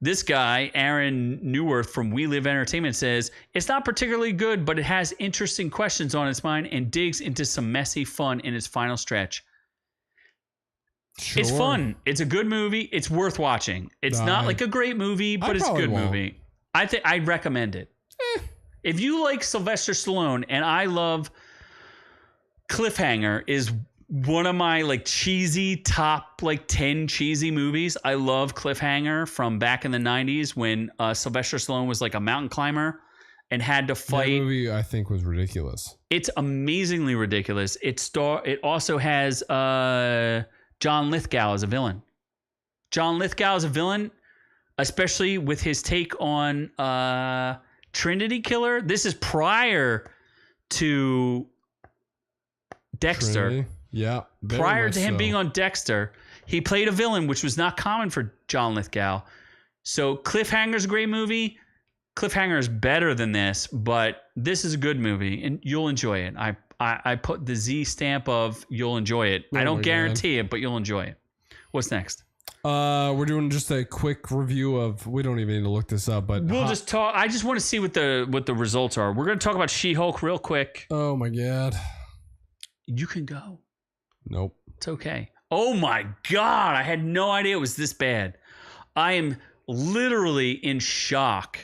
This guy, Aaron Neuwirth from We Live Entertainment, says, it's not particularly good, but it has interesting questions on its mind and digs into some messy fun in its final stretch. Sure. It's fun. It's a good movie. It's worth watching. It's not like a great movie, but it's a good movie. I'd recommend it. If you like Sylvester Stallone, and I love Cliffhanger is one of my like cheesy top like 10 cheesy movies. I love Cliffhanger from back in the 90s when Sylvester Stallone was like a mountain climber and had to fight. That movie I think was ridiculous. It's amazingly ridiculous. It also has John Lithgow as a villain. John Lithgow as a villain, especially with his take on Trinity Killer. This is prior to Dexter. Trinity? Yeah. Prior to him being on Dexter, he played a villain, which was not common for John Lithgow. So Cliffhanger's a great movie. Cliffhanger is better than this, but this is a good movie, and you'll enjoy it. I put the Z stamp of you'll enjoy it. I don't guarantee it, but you'll enjoy it. What's next? We're doing just a quick review of. We don't even need to look this up, but we'll just talk. I just want to see what the results are. We're going to talk about SheHulk real quick. Oh my god! You can go. Nope. It's okay. Oh my god! I had no idea it was this bad. I am literally in shock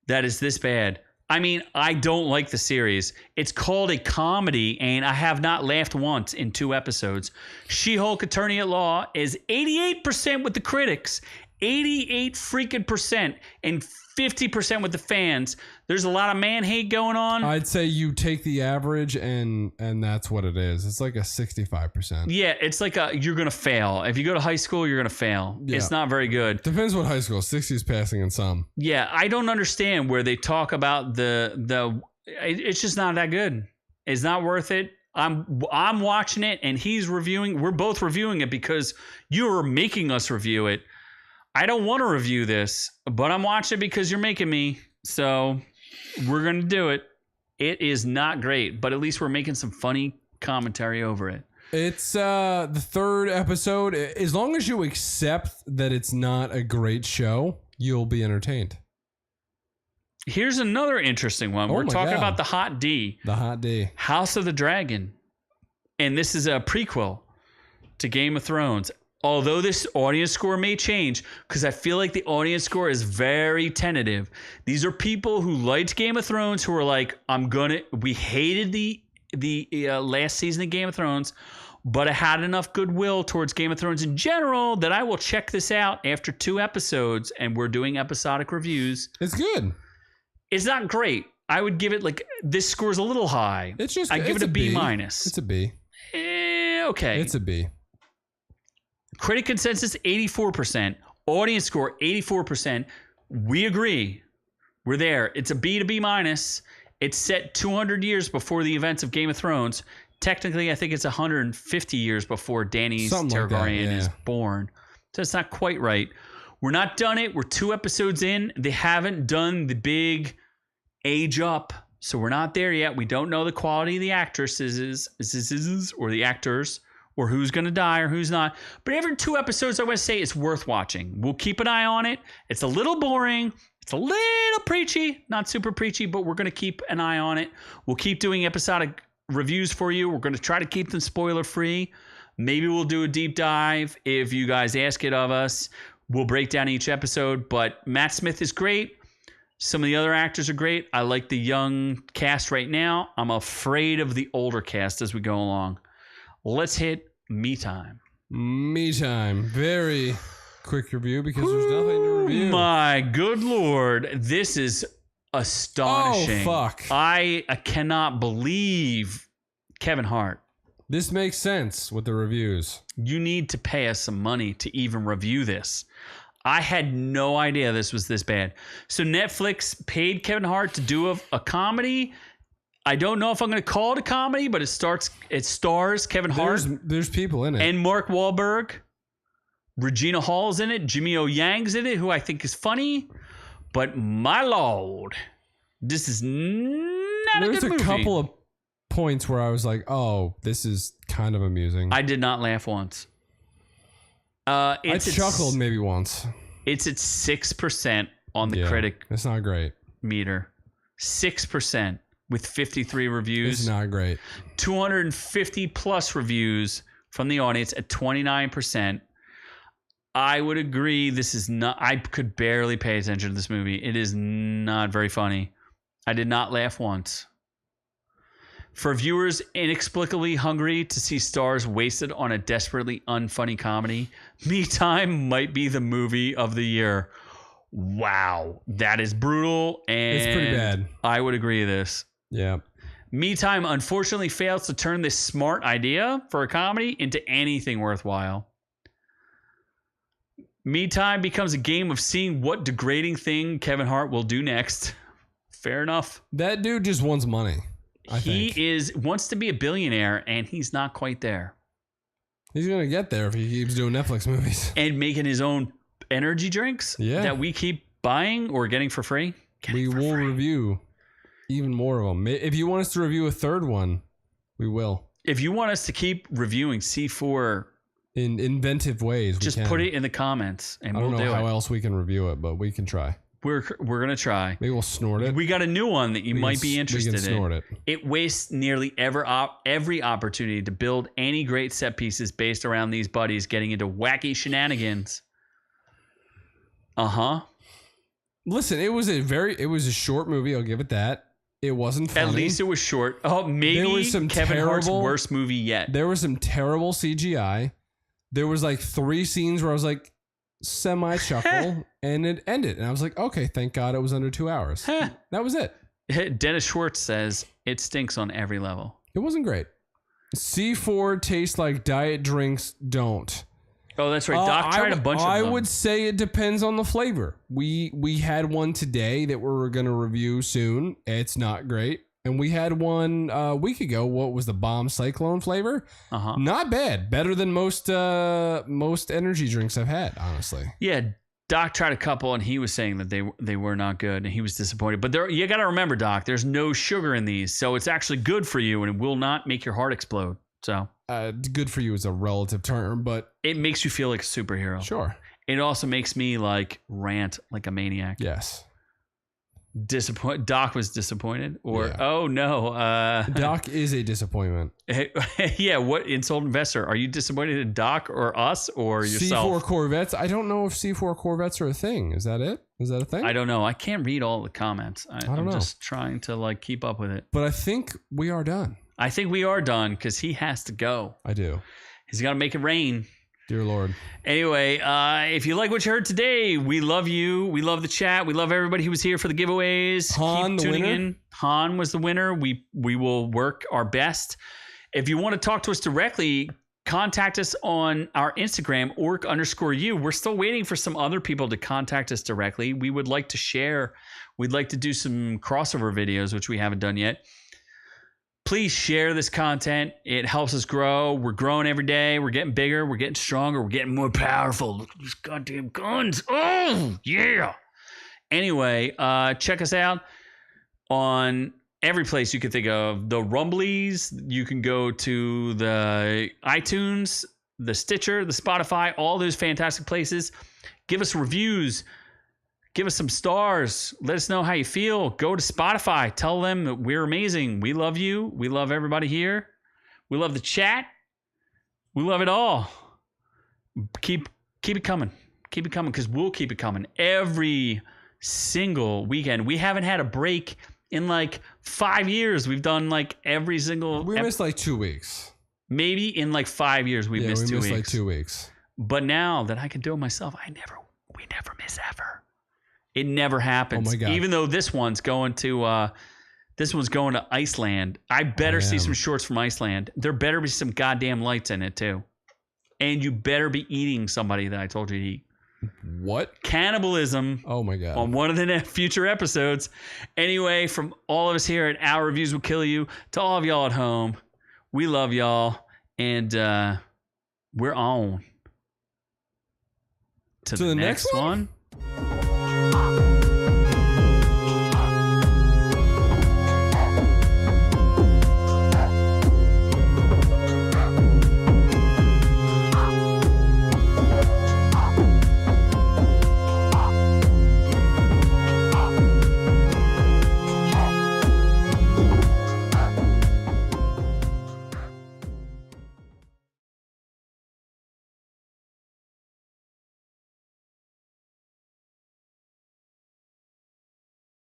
that it's this bad. I mean, I don't like the series. It's called a comedy, and I have not laughed once in 2 episodes. She-Hulk Attorney at Law is 88% with the critics, 88 freaking percent, and 50% with the fans. There's a lot of man hate going on. I'd say you take the average, and that's what it is. It's like a 65%. Yeah, it's like you're gonna fail. If you go to high school, you're gonna fail. Yeah. It's not very good. Depends what high school. 60 is passing in some. Yeah, I don't understand where they talk about the. It's just not that good. It's not worth it. I'm watching it, and he's reviewing. We're both reviewing it because you are making us review it. I don't want to review this, but I'm watching it because you're making me. So we're going to do it. It is not great, but at least we're making some funny commentary over it. It's the 3rd episode. As long as you accept that it's not a great show, you'll be entertained. Here's another interesting one. We're talking about the Hot D. The Hot D. House of the Dragon. And this is a prequel to Game of Thrones. Although this audience score may change, because I feel like the audience score is very tentative. These are people who liked Game of Thrones who are like, we hated the last season of Game of Thrones, but I had enough goodwill towards Game of Thrones in general that I will check this out after 2 episodes, and we're doing episodic reviews. It's good. It's not great. I would give it this score's a little high. It's just I give it a B-. It's a B. Okay. It's a B. Critic consensus 84%. Audience score 84%. We agree. We're there. It's a B to B minus. It's set 200 years before the events of Game of Thrones. Technically, I think it's 150 years before Dany's Targaryen is born. So it's not quite right. We're not done it. We're 2 episodes in. They haven't done the big age up. So we're not there yet. We don't know the quality of the actresses or the actors, or who's going to die or who's not. But every 2 episodes, I want to say it's worth watching. We'll keep an eye on it. It's a little boring. It's a little preachy. Not super preachy, but we're going to keep an eye on it. We'll keep doing episodic reviews for you. We're going to try to keep them spoiler-free. Maybe we'll do a deep dive if you guys ask it of us. We'll break down each episode. But Matt Smith is great. Some of the other actors are great. I like the young cast right now. I'm afraid of the older cast as we go along. Let's hit Me Time. Me Time. Very quick review because there's nothing to review. My good Lord. This is astonishing. Oh, fuck. I cannot believe Kevin Hart. This makes sense with the reviews. You need to pay us some money to even review this. I had no idea this was this bad. So Netflix paid Kevin Hart to do a comedy. I don't know if I'm going to call it a comedy, but it stars Kevin Hart. There's people in it. And Mark Wahlberg. Regina Hall's in it. Jimmy O Yang's in it, who I think is funny. But my Lord, this is not a good movie. There's a couple of points where I was like, oh, this is kind of amusing. I did not laugh once. I chuckled maybe once. It's at 6% on the critic. It's not great. Meter. 6%. With 53 reviews. It's not great. 250 plus reviews from the audience at 29%. I would agree this is not... I could barely pay attention to this movie. It is not very funny. I did not laugh once. For viewers inexplicably hungry to see stars wasted on a desperately unfunny comedy, Me Time might be the movie of the year. Wow. That is brutal. And it's pretty bad. I would agree with this. Yeah. Me Time unfortunately fails to turn this smart idea for a comedy into anything worthwhile. Me Time becomes a game of seeing what degrading thing Kevin Hart will do next. Fair enough. That dude just wants money. He wants to be a billionaire, and he's not quite there. He's going to get there if he keeps doing Netflix movies. And making his own energy drinks that we keep buying or getting for free. We will review even more of them. If you want us to review a third one, we will. If you want us to keep reviewing C4 in inventive ways, just put it in the comments, and we'll do it. I don't know how else we can review it, but we can try. We're gonna try. Maybe we'll snort it. We got a new one that you might be interested in. Snort it. It wastes nearly every opportunity to build any great set pieces based around these buddies getting into wacky shenanigans. Listen, it was a short movie. I'll give it that. It wasn't funny. At least it was short. Oh, maybe there was some Kevin Hart's worst movie yet. There was some terrible CGI. There was like 3 scenes where I was like, semi-chuckle, and it ended. And I was like, okay, thank God it was under 2 hours. That was it. Dennis Schwartz says, it stinks on every level. It wasn't great. C4 tastes like diet drinks don't. Oh, that's right. Doc tried a bunch of them. I would say it depends on the flavor. We had one today that we're going to review soon. It's not great. And we had one a week ago. What was the bomb cyclone flavor? Not bad. Better than most energy drinks I've had, honestly. Yeah, Doc tried a couple, and he was saying that they were not good, and he was disappointed. But you got to remember, Doc, there's no sugar in these, so it's actually good for you, and it will not make your heart explode. So good for you is a relative term, but it makes you feel like a superhero. Sure. It also makes me like rant like a maniac. Yes. Doc was disappointed, or oh no, Doc is a disappointment. Yeah, what insult investor? Are you disappointed in Doc or us or yourself? C4 Corvettes. I don't know if C4 Corvettes are a thing. Is that it? Is that a thing? I don't know. I can't read all the comments. I'm just trying to like keep up with it. But I think we are done. I think we are done because he has to go. I do. He's got to make it rain. Dear Lord. Anyway, if you like what you heard today, we love you. We love the chat. We love everybody who was here for the giveaways. Han, Keep tuning winner. in. Han was the winner. We will work our best. If you want to talk to us directly, contact us on our Instagram, orc_you. We're still waiting for some other people to contact us directly. We would like to share. We'd like to do some crossover videos, which we haven't done yet. Please share this content. It helps us grow. We're growing every day. We're getting bigger. We're getting stronger. We're getting more powerful. Look at these goddamn guns. Oh, yeah. Anyway, check us out on every place you can think of. The Rumblies. You can go to the iTunes, the Stitcher, the Spotify, all those fantastic places. Give us reviews. Give us some stars. Let us know how you feel. Go to Spotify. Tell them that we're amazing. We love you. We love everybody here. We love the chat. We love it all. Keep it coming. Keep it coming because we'll keep it coming every single weekend. We haven't had a break in like 5 years. We've done like every single... We missed like 2 weeks. Maybe in like 5 years we missed 2 weeks. We missed like 2 weeks. But now that I can do it myself, we never miss ever. It never happens. Oh my God. Even though this one's going to Iceland. I better see some shorts from Iceland. There better be some goddamn lights in it too. And you better be eating somebody that I told you to eat. What? Cannibalism. Oh my God. On one of the future episodes. Anyway, from all of us here at Our Reviews Will Kill You to all of y'all at home, we love y'all. And we're on to the next one.